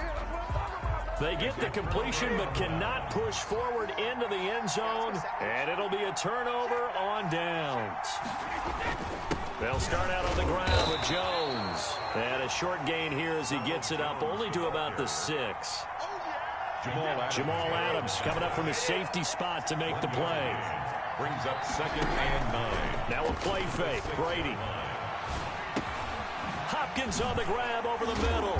They get the completion but cannot push forward into the end zone, and it'll be a turnover on downs. They'll start out on the ground with Jones. And a short gain here as he gets it up only to about the 6. Jamal Adams coming up from his safety spot to make the play. Brings up 2nd and 9. Now a play fake. Brady. Hopkins on the grab over the middle.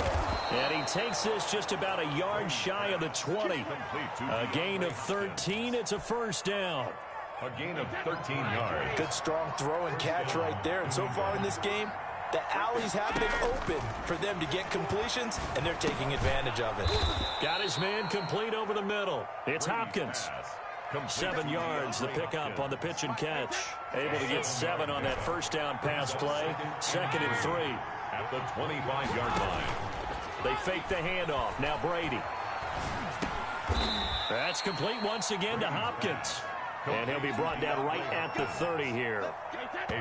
And he takes this just about a yard shy of the 20. A gain of 13. It's a first down. A gain of 13 yards. Good strong throw and catch right there. And so far in this game, the alleys have been open for them to get completions, and they're taking advantage of it. Got his man complete over the middle. It's Hopkins. 7 yards, the pickup on the pitch and catch. Able to get 7 on that first down pass play. 2nd and 3. At the 25-yard line. They fake the handoff. Now Brady. That's complete once again to Hopkins. And he'll be brought down right at the 30 here.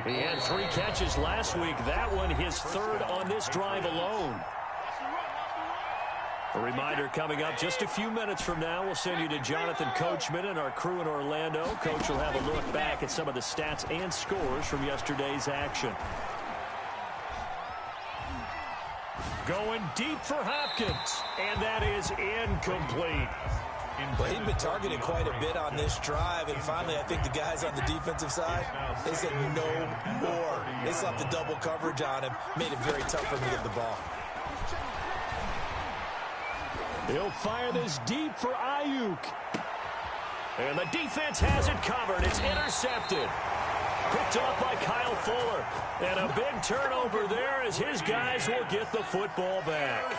He had 3 catches last week. That one his 3rd on this drive alone. A reminder coming up just a few minutes from now. We'll send you to Jonathan Coachman and our crew in Orlando. Coach will have a look back at some of the stats and scores from yesterday's action. Going deep for Hopkins. And that is incomplete. Well, he'd been targeted quite a bit on this drive, and finally I think the guys on the defensive side, they said no more. They slapped the double coverage on him, made it very tough for him to get the ball. He'll fire this deep for Ayuk. And the defense has it covered. It's intercepted. Picked off by Kyle Fuller. And a big turnover there as his guys will get the football back.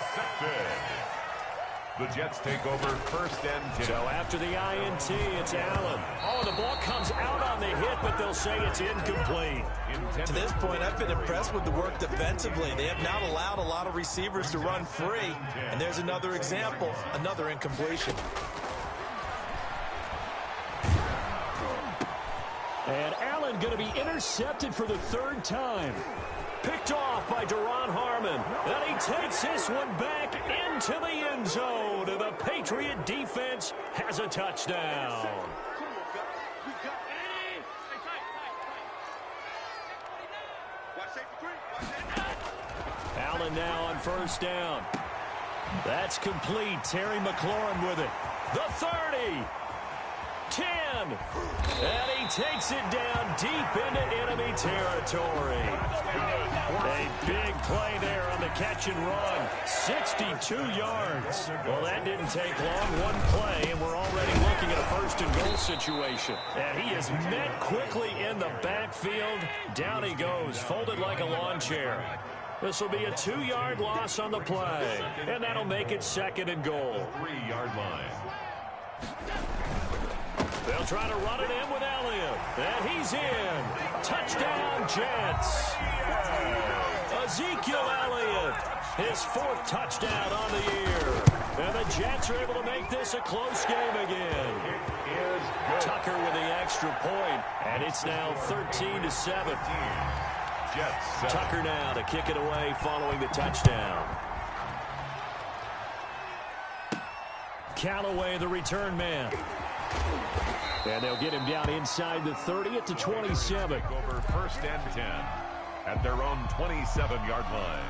The Jets take over 1st and 10. So after the INT, it's Allen. Oh, the ball comes out on the hit, but they'll say it's incomplete. To this point, I've been impressed with the work defensively. They have not allowed a lot of receivers to run free. And there's another example, another incompletion. And Allen going to be intercepted for the 3rd time. Picked off by Duron Harmon. And he takes this one back into the end zone. And the Patriot defense has a touchdown. Allen now on first down. That's complete. Terry McLaurin with it. The 30. 10. And he takes it down deep into enemy territory. A big play there on the catch and run. 62 yards. Well, that didn't take long. One play, and we're already looking at a first and goal situation. And he is met quickly in the backfield. Down he goes, folded like a lawn chair. This will be a 2-yard loss on the play. And that'll make it second and goal. 3-yard line. They'll try to run it in with Elliott. And he's in. Touchdown, Jets. Ezekiel Elliott, his 4th touchdown on the year. And the Jets are able to make this a close game again. Tucker with the extra point, and it's now 13-7. Jets. Tucker now to kick it away following the touchdown. Callaway, the return man. And they'll get him down inside the 30 at the 27. Over first and 10 at their own 27-yard line.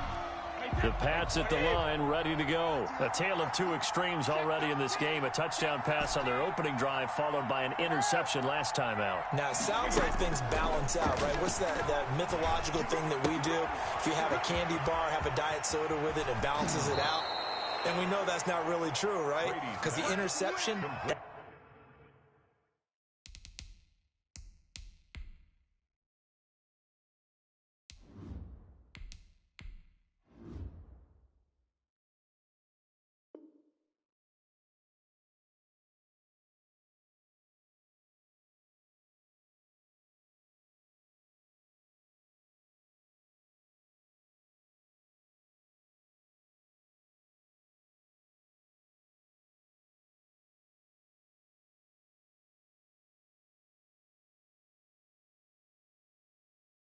The Pats at the line, ready to go. A tale of two extremes already in this game. A touchdown pass on their opening drive, followed by an interception last time out. Now, it sounds like things balance out, right? What's that mythological thing that we do? If you have a candy bar, have a diet soda with it, it balances it out. And we know that's not really true, right? Because the interception...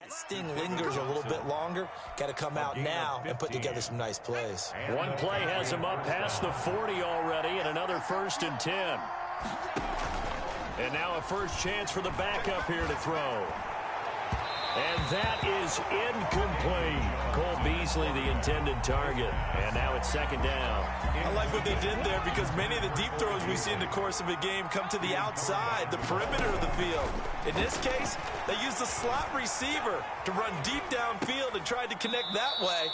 That sting lingers a little bit longer. Got to come out now and put together some nice plays. One play has him up past the 40 already, and another first and 10. And now a first chance for the backup here to throw. And that is incomplete. Cole Beasley, the intended target. And now it's second down. I like what they did there because many of the deep throws we see in the course of a game come to the outside, the perimeter of the field. In this case, they used a slot receiver to run deep downfield and tried to connect that way.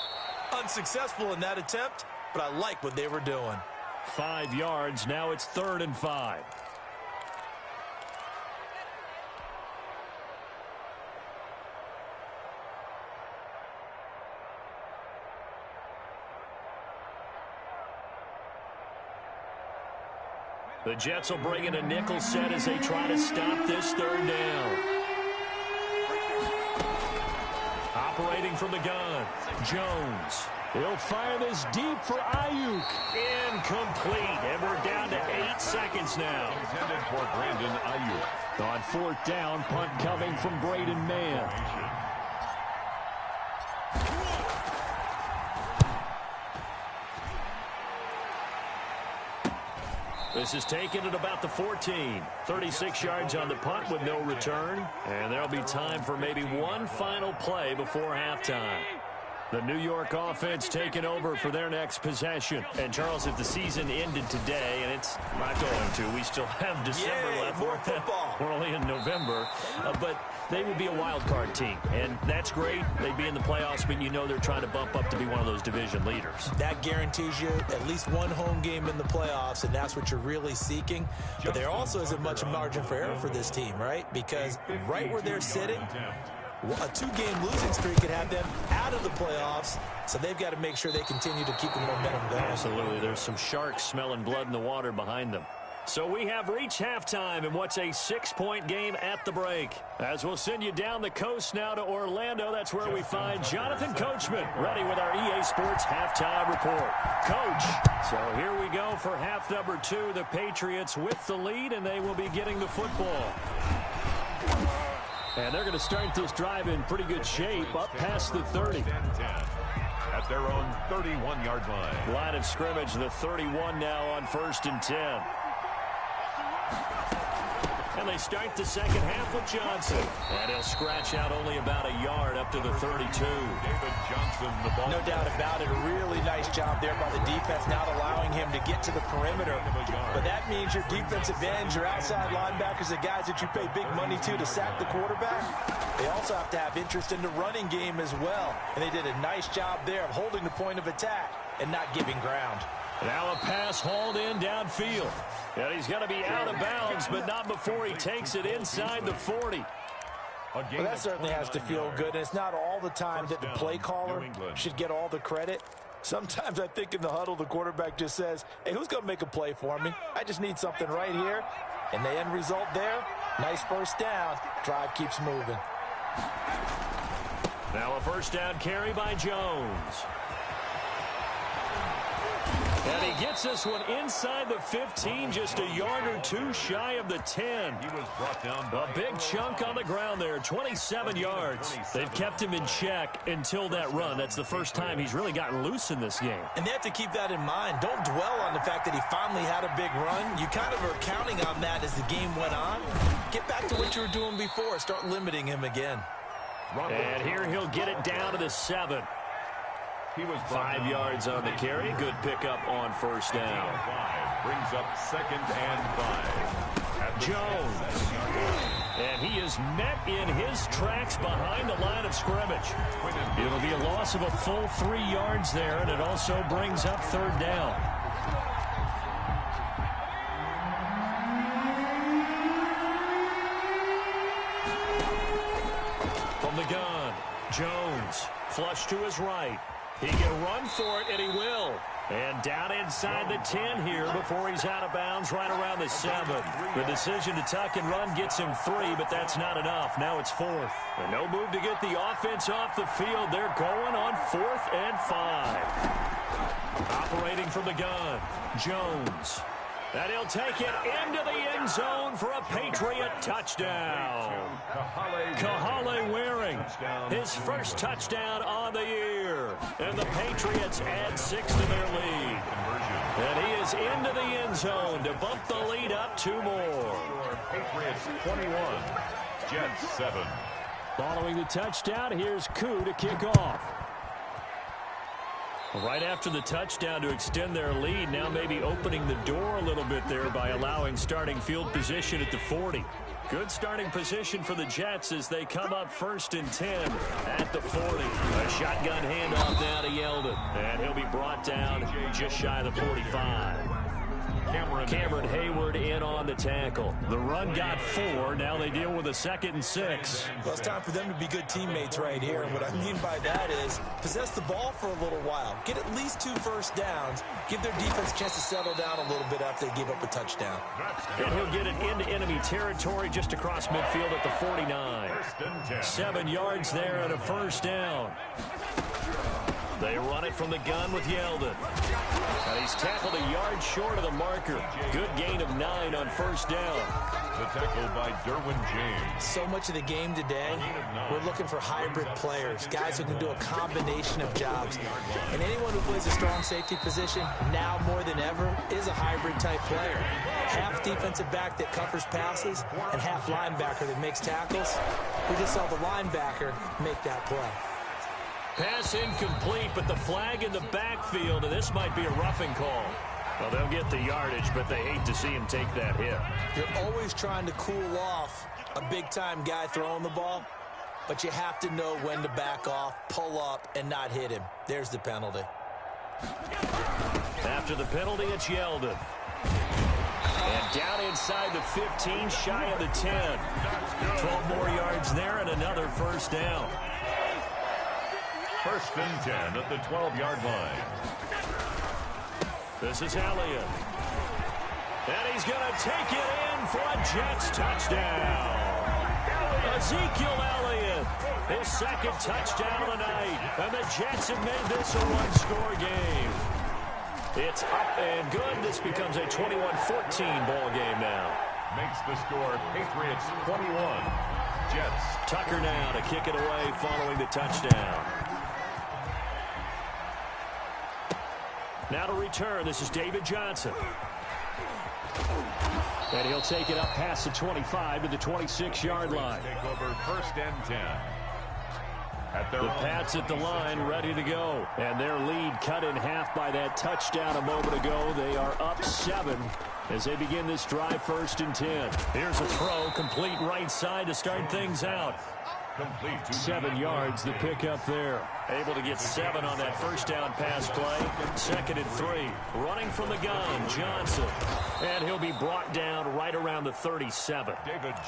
Unsuccessful in that attempt, but I like what they were doing. 5 yards. Now it's 3rd and 5. The Jets will bring in a nickel set as they try to stop this 3rd down. Operating from the gun, Jones. He'll fire this deep for Ayuk. Incomplete, and we're down to 8 seconds now. Intended for Brandon Ayuk. On 4th down, punt coming from Braden Mann. This is taken at about the 14. 36 yards on the punt with no return. And there'll be time for maybe one final play before halftime. The New York offense taking over for their next possession. And, Charles, if the season ended today, and it's not going to, we still have December left. More football. We're only in November. But they would be a wild card team. And that's great. They'd be in the playoffs, but you know they're trying to bump up to be one of those division leaders. That guarantees you at least one home game in the playoffs, and that's what you're really seeking. But there also isn't much margin for error for this team, right? Because right where they're sitting, a 2-game losing streak could have them out of the playoffs, so they've got to make sure they continue to keep the momentum going. Absolutely. There's some sharks smelling blood in the water behind them. So we have reached halftime in what's a 6-point game at the break. As we'll send you down the coast now to Orlando, that's where we find Jonathan Coachman, ready with our EA Sports halftime report. Coach, so here we go for half number 2. The Patriots with the lead, and they will be getting the football. And they're going to start this drive in pretty good shape, up past the 30. At their own 31-yard line. Line of scrimmage, the 31 now on 1st and 10. And they start the second half with Johnson. And he'll scratch out only about a yard up to the 32. David Johnson, the ball. No doubt about it. A really nice job there by the defense, not allowing him to get to the perimeter. But that means your defensive ends, your outside linebackers, the guys that you pay big money to sack the quarterback, they also have to have interest in the running game as well. And they did a nice job there of holding the point of attack and not giving ground. Now a pass hauled in downfield. And he's going to be out of bounds, but not before he takes it inside the 40. Well, that certainly has to feel good. And it's not all the time that the play caller should get all the credit. Sometimes I think in the huddle, the quarterback just says, hey, who's going to make a play for me? I just need something right here. And the end result there, nice first down. Drive keeps moving. Now a first down carry by Jones. And he gets this one inside the 15, just a yard or two shy of the 10. He was brought down A big chunk on the ground there, 27 yards. They've kept him in check until that run. That's the first time he's really gotten loose in this game. And they have to keep that in mind. Don't dwell on the fact that he finally had a big run. You kind of are counting on that as the game went on. Get back to what you were doing before. Start limiting him again. And here he'll get it down to the 7. He was 5 yards on the carry. Good pickup on first down. Brings up second and 5. Jones. And he is met in his tracks behind the line of scrimmage. It'll be a loss of a full 3 yards there, and it also brings up third down. From the gun, Jones, flush to his right. He can run for it, and he will. And down inside the 10 here before he's out of bounds right around the 7. The decision to tuck and run gets him 3, but that's not enough. Now it's 4th. And no move to get the offense off the field. They're going on 4th and 5. Operating from the gun, Jones. And he'll take it into the end zone for a Patriot touchdown. Kahale Waring, his first touchdown on the year. And the Patriots add 6 to their lead. And he is into the end zone to bump the lead up 2 more. Patriots 21, Jets 7. Following the touchdown, here's Koo to kick off. Right after the touchdown to extend their lead, now maybe opening the door a little bit there by allowing starting field position at the 40. Good starting position for the Jets as they come up 1st and 10 at the 40. A shotgun handoff now to Yeldon, and he'll be brought down just shy of the 45. Cameron Hayward in on the tackle. The run got 4. Now they deal with a 2nd and 6. Well, it's time for them to be good teammates right here. And what I mean by that is possess the ball for a little while. Get at least 2 first downs. Give their defense a chance to settle down a little bit after they give up a touchdown. And he'll get it into enemy territory just across midfield at the 49. 7 yards there and a first down. They run it from the gun with Yeldon. And he's tackled a yard short of the marker. Good gain of 9 on first down. The tackle by Derwin James. So much of the game today, we're looking for hybrid players, guys who can do a combination of jobs. And anyone who plays a strong safety position, now more than ever, is a hybrid type player. Half defensive back that covers passes and half linebacker that makes tackles. We just saw the linebacker make that play. Pass incomplete, but the flag in the backfield, and this might be a roughing call. Well, they'll get the yardage, but they hate to see him take that hit. You're always trying to cool off a big-time guy throwing the ball, but you have to know when to back off, pull up, and not hit him. There's the penalty. After the penalty, it's Yeldon. And down inside the 15, shy of the 10. 12 more yards there and another first down. 1st and 10 at the 12-yard line. This is Elliott. And he's going to take it in for a Jets touchdown. Ezekiel Elliott, his 2nd touchdown of the night. And the Jets have made this a one-score game. It's up and good. This becomes a 21-14 ball game now. Makes the score Patriots 21, Jets. Tucker now to kick it away following the touchdown. Now to return, this is David Johnson. And he'll take it up past the 25 to the 26-yard line. Take over 1st and 10. The Pats at the line, ready to go. And their lead cut in half by that touchdown a moment ago. They are up 7 as they begin this drive, 1st and 10. Here's a throw, complete right side to start things out. 7 yards, the pickup there. Able to get 7 on that first down pass play. 2nd and 3. Running from the gun, Johnson. And he'll be brought down right around the 37.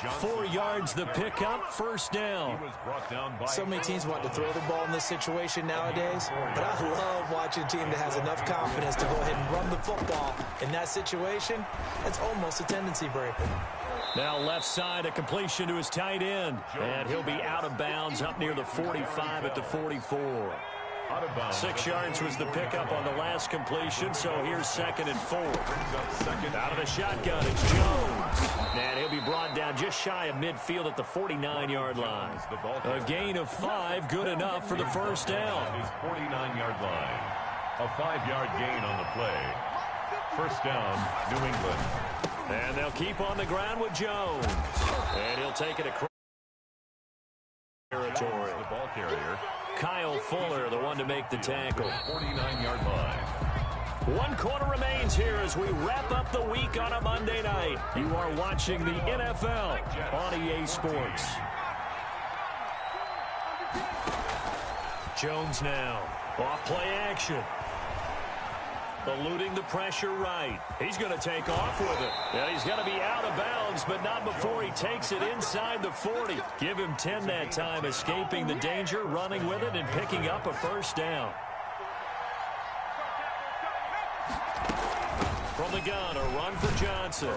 4 yards, the pickup, 1st down. So many teams want to throw the ball in this situation nowadays, but I love watching a team that has enough confidence to go ahead and run the football. In that situation, that's almost a tendency breaker. Now left side, a completion to his tight end. And he'll be out of bounds up near the 45 at the 44. 6 yards was the pickup on the last completion, so here's 2nd and 4. Out of the shotgun, it's Jones. And he'll be brought down just shy of midfield at the 49-yard line. A gain of 5, good enough for the first down. His 49-yard line. A 5-yard gain on the play. First down, New England. And they'll keep on the ground with Jones. And he'll take it across territory. The ball carrier. Kyle Fuller, the one to make the tackle. 49-yard line. 1 quarter remains here as we wrap up the week on a Monday night. You are watching the NFL on EA Sports. Jones now. Off play action. Eluding the pressure right. He's going to take off with it. And he's going to be out of bounds, but not before he takes it inside the 40. Give him 10 that time, escaping the danger, running with it, and picking up a first down. From the gun, a run for Johnson.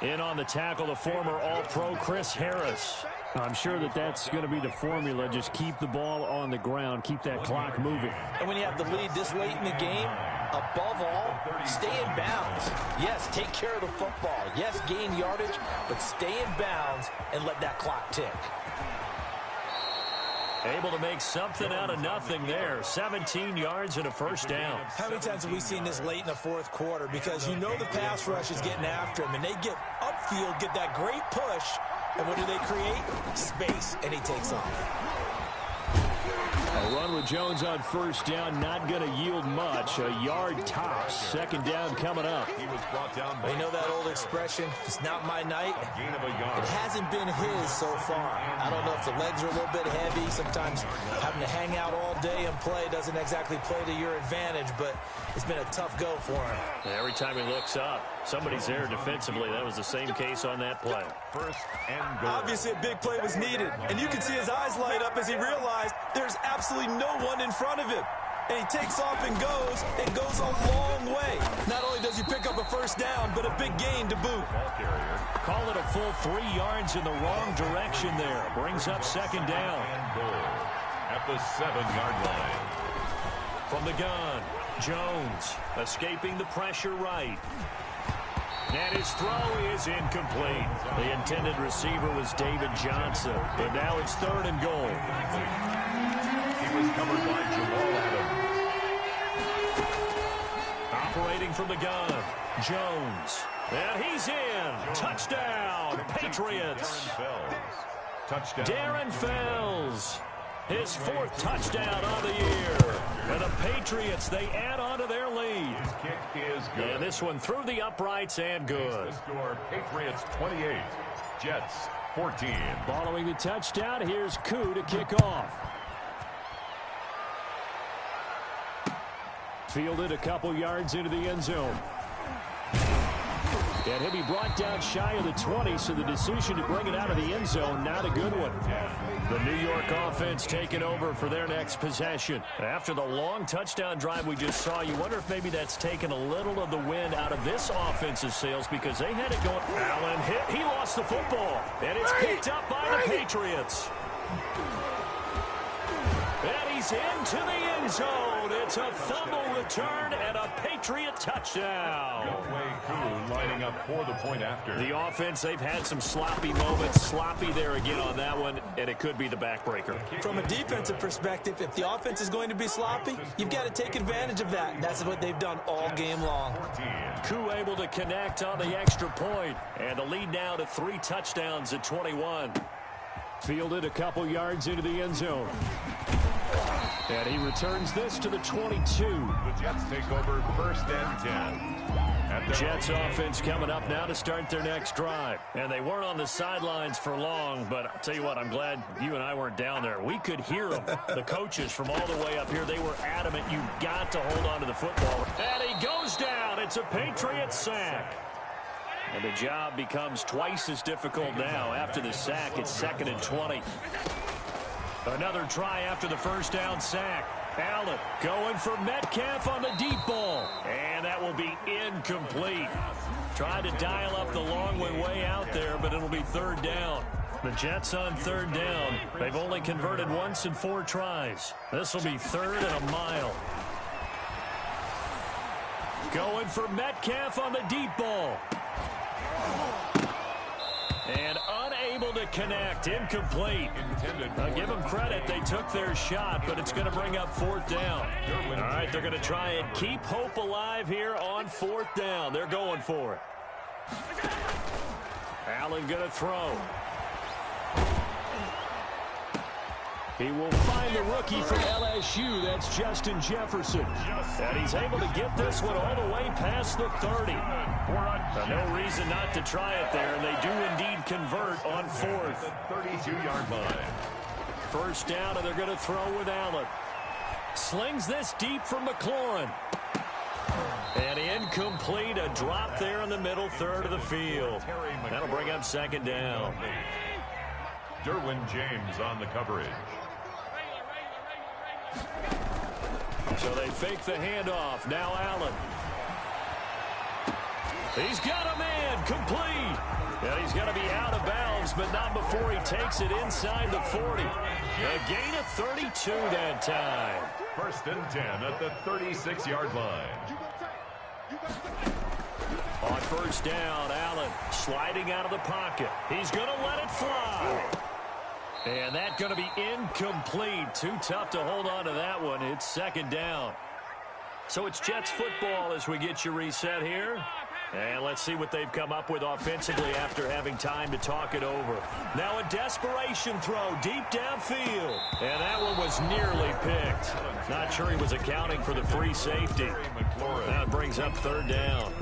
In on the tackle, the former All-Pro Chris Harris. I'm sure that that's going to be the formula. Just keep the ball on the ground. Keep that clock moving. And when you have the lead this late in the game, above all, stay in bounds. Yes, take care of the football. Yes, gain yardage, but stay in bounds and let that clock tick. Able to make something out of nothing there. 17 yards and a first down. How many times have we seen this late in the fourth quarter? Because you know the pass rush is getting after him, and they get upfield, get that great push, and what do they create? Space, and he takes off. A run with Jones on first down, not going to yield much. A yard tops. 2nd down coming up. He was brought down by, you know that old expression, it's not my night? gain of a yard. It hasn't been his so far. I don't know if the legs are a little bit heavy. Sometimes having to hang out all day and play doesn't exactly play to your advantage, but it's been a tough go for him. Every time he looks up, somebody's there defensively. That was the same case on that play. 1st and goal. Obviously, a big play was needed, and you can see his eyes light up as he realized there's absolutely no one in front of him. And he takes off and goes a long way. Not only does he pick up a first down, but a big gain to boot. Ball carrier. Call it a full 3 yards in the wrong direction there. Brings up 2nd down. And goal at the 7-yard line. From the gun, Jones escaping the pressure right. And his throw is incomplete. The intended receiver was David Johnson. But now it's 3rd and goal. He was covered by Jamal Adams. Operating from the gun, Jones. And he's in. Touchdown, Patriots. Touchdown. Darren Fells. His 4th touchdown of the year. And the Patriots, they add on to their lead. His kick is good. And this one through the uprights and good. The score, Patriots 28, Jets 14. Following the touchdown, here's Koo to kick off. Fielded a couple yards into the end zone. And he'll be brought down shy of the 20, so the decision to bring it out of the end zone, not a good one. The New York offense taking over for their next possession. After the long touchdown drive we just saw, you wonder if maybe that's taken a little of the wind out of this offense's sails because they had it going. Allen hit. He lost the football. And it's picked up by the Patriots. And He's into the end zone. It's a fumble return and a Patriot touchdown. Lining up for the point after. The offense, they've had some sloppy moments. Sloppy there again on that one, and it could be the backbreaker. From a defensive perspective, if the offense is going to be sloppy, you've got to take advantage of that. And that's what they've done all game long. Koo able to connect on the extra point, and the lead now to 3 touchdowns at 21. Fielded a couple yards into the end zone. And he returns this to the 22. The Jets take over first and 10. Jets offense coming up now to start their next drive. And they weren't on the sidelines for long, but I'll tell you what, I'm glad you and I weren't down there. We could hear them. The coaches from all the way up here, they were adamant. You've got to hold on to the football. And he goes down. It's a Patriot sack. And the job becomes twice as difficult now. After the sack, it's 2nd and 20. Another try after the first down sack. Allen going for Metcalf on the deep ball. And that will be incomplete. Tried to dial up the long way out there, but it'll be 3rd down. The Jets on 3rd down. They've only converted once in 4 tries. This will be 3rd and a mile. Going for Metcalf on the deep ball. And unable to connect. Incomplete. I'll give them credit. They took their shot, but it's going to bring up 4th down. All right, they're going to try and keep hope alive here on 4th down. They're going for it. Allen going to throw. He will find the rookie from LSU. That's Justin Jefferson. And he's able to get this one all the way past the 30. No reason not to try it there, and they do indeed convert on 4th. 32-yard line. First down, and they're going to throw with Allen. Slings this deep from McLaurin. And incomplete, a drop there in the middle third of the field. That'll bring up 2nd down. Derwin James on the coverage. So they fake the handoff. Now Allen. He's got a man, complete. And he's going to be out of bounds, but not before he takes it inside the 40. A gain of 32 that time. 1st and 10 at the 36-yard line. On 1st down, Allen sliding out of the pocket. He's going to let it fly. And that's going to be incomplete. Too tough to hold on to that one. It's 2nd down. So it's Jets football as we get you reset here. And let's see what they've come up with offensively after having time to talk it over. Now a desperation throw deep downfield. And that one was nearly picked. Not sure he was accounting for the free safety. That brings up 3rd down.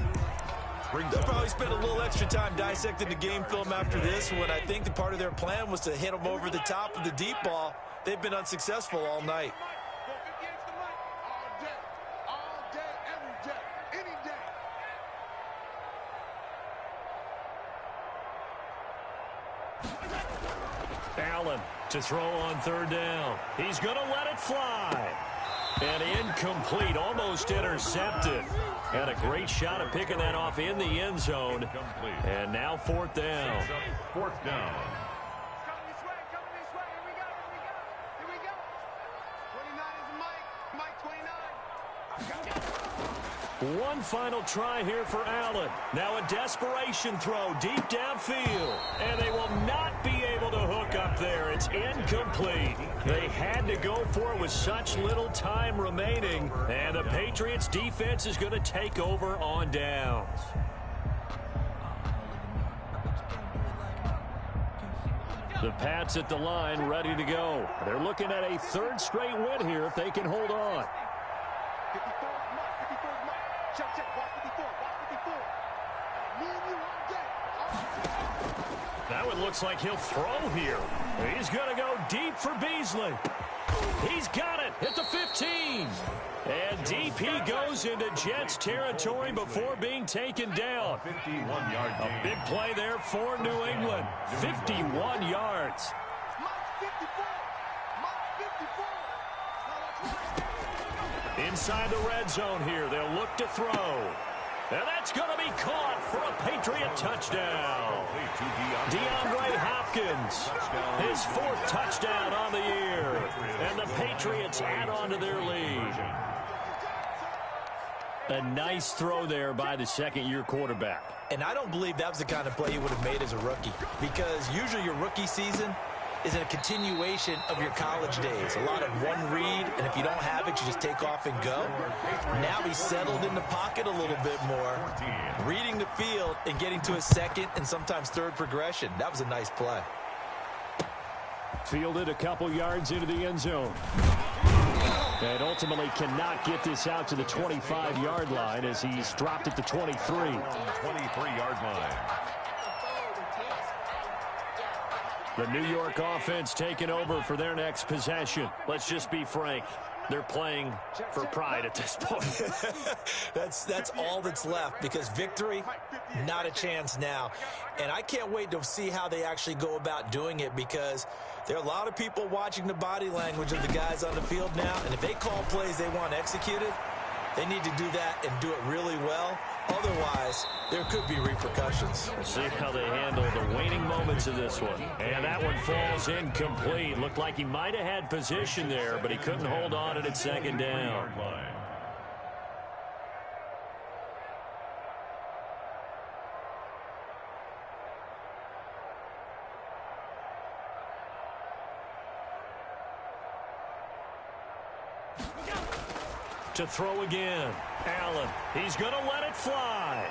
They'll probably spend a little extra time dissecting the game film after this when I think the part of their plan was to hit them over the top of the deep ball. They've been unsuccessful all night. Allen to throw on 3rd down. He's going to let it fly. And incomplete, almost intercepted. Had a great shot at picking that off in the end zone. And now 4th down. 4th down. One final try here for Allen. Now a desperation throw deep downfield. And they will not be able to hook up there. It's incomplete. They had to go for it with such little time remaining. And the Patriots defense is going to take over on downs. The Pats at the line ready to go. They're looking at a 3rd straight win here if they can hold on. That one looks like he'll throw here. He's going to go deep for Beasley. He's got it at the 15. And deep he goes into Jets territory before being taken down. 51-yard gain. A big play there for New England. 51 yards. Inside the red zone here. They'll look to throw. And that's going to be caught for a Patriot touchdown. DeAndre Hopkins, his 4th touchdown on the year. And the Patriots add on to their lead. A nice throw there by the second-year quarterback. And I don't believe that was the kind of play he would have made as a rookie, because usually your rookie season is a continuation of your college days. A lot of one read, and if you don't have it, you just take off and go. Now he's settled in the pocket a little bit more, reading the field and getting to his second and sometimes third progression. That was a nice play. Fielded a couple yards into the end zone. And ultimately cannot get this out to the 25-yard line as he's dropped at the 23. 23-yard line. The New York offense taking over for their next possession. Let's just be frank. They're playing for pride at this point. That's all that's left, because victory, not a chance now. And I can't wait to see how they actually go about doing it, because there are a lot of people watching the body language of the guys on the field now, and if they call plays they want executed, they need to do that and do it really well. Otherwise, there could be repercussions. We'll see how they handle the waning moments of this one. And that one falls incomplete. Looked like he might have had position there, but he couldn't hold on and it's second down. To throw again. Allen, he's going to let it fly.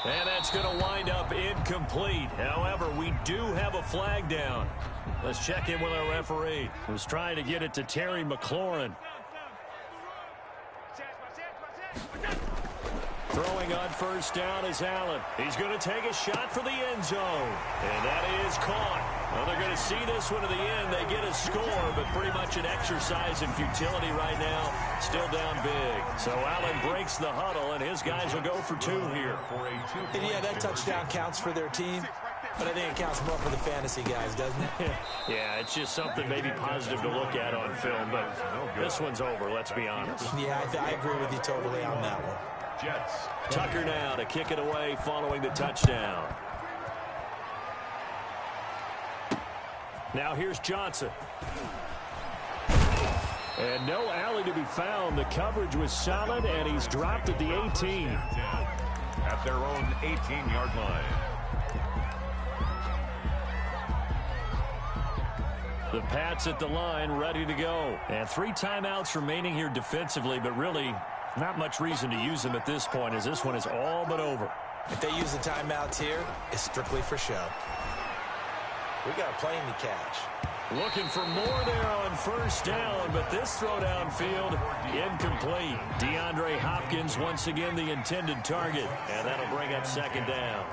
And that's going to wind up incomplete. However, we do have a flag down. Let's check in with our referee, who's trying to get it to Terry McLaurin. Throwing on first down is Allen. He's going to take a shot for the end zone. And that is caught. Well, they're going to see this one to the end. They get a score, but pretty much an exercise in futility right now. Still down big. So Allen breaks the huddle, and his guys will go for 2 here. And yeah, that touchdown counts for their team, but I think it counts more for the fantasy guys, doesn't it? Yeah, it's just something maybe positive to look at on film, but this one's over, let's be honest. Yeah, I agree with you totally on that one. Jets. Tucker now to kick it away following the touchdown. Now here's Johnson. And no alley to be found. The coverage was solid, and he's dropped at the 18. At their own 18-yard line. The Pats at the line, ready to go. And 3 timeouts remaining here defensively, but really not much reason to use them at this point, as this one is all but over. If they use the timeouts here, it's strictly for show. We got a plane to catch. Looking for more there on first down, but this throw downfield incomplete. DeAndre Hopkins once again the intended target, and that'll bring up second down.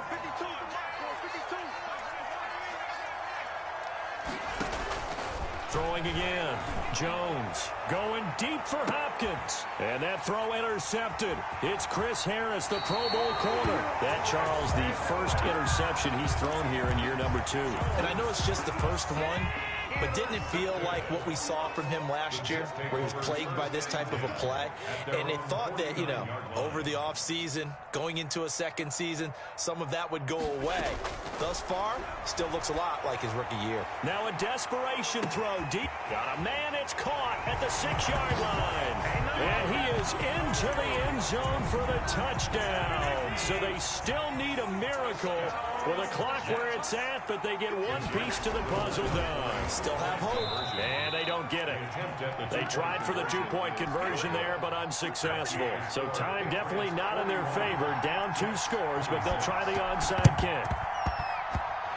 Throwing again. Jones going deep for Hopkins. And that throw intercepted. It's Chris Harris, the Pro Bowl corner. That, Charles, the first interception he's thrown here in year number 2. And I know it's just the first one, but didn't it feel like what we saw from him last year, where he was plagued by this type of a play? And they thought that, you know, over the offseason, going into a second season, some of that would go away. Thus far, still looks a lot like his rookie year. Now a desperation throw deep. Got a man, it's caught at the 6-yard line. And he is into the end zone for the touchdown. So they still need a miracle with a clock where it's at, but they get one piece to the puzzle done. Still have hope. And they don't get it. They tried for the 2-point conversion there, but unsuccessful. So time definitely not in their favor. Down 2 scores, but they'll try the onside kick.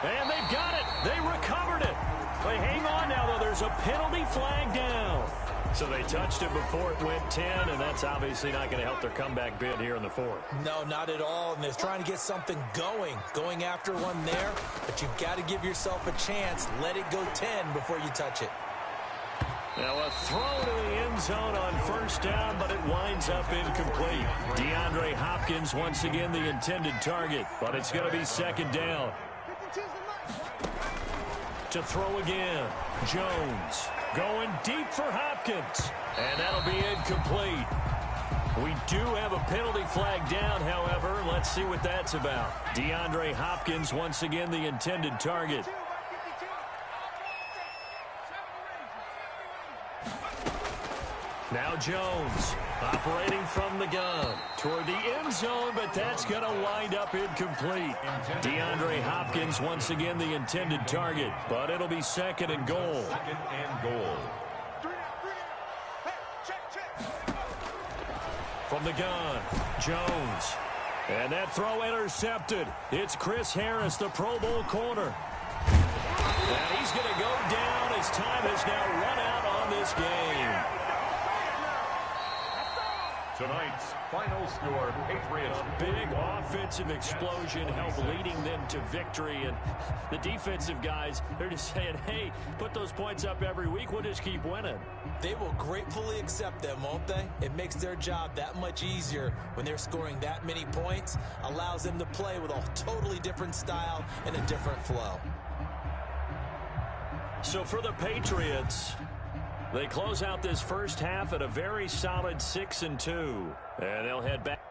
And they've got it. They recovered it. They hang on now, though. There's a penalty flag down. So they touched it before it went 10, and that's obviously not going to help their comeback bid here in the 4th. No, not at all. And they're trying to get something going after one there. But you've got to give yourself a chance. Let it go 10 before you touch it. Now a throw to the end zone on first down, but it winds up incomplete. DeAndre Hopkins once again the intended target, but it's going to be second down. To throw again. Jones going deep for Hopkins. And that'll be incomplete. We do have a penalty flag down, however. Let's see what that's about. DeAndre Hopkins, once again, the intended target. Now Jones, operating from the gun toward the end zone, but that's going to wind up incomplete. DeAndre Hopkins, once again, the intended target, but it'll be second and goal. Second and goal. From the gun, Jones. And that throw intercepted. It's Chris Harris, the Pro Bowl corner. And he's going to go down as time has now run out on this game. Tonight's final score, Patriots. A big offensive explosion helped leading them to victory. And the defensive guys, they're just saying, hey, put those points up every week. We'll just keep winning. They will gratefully accept them, won't they? It makes their job that much easier when they're scoring that many points. Allows them to play with a totally different style and a different flow. So for the Patriots, they close out this first half at a very solid 6-2. And they'll head back.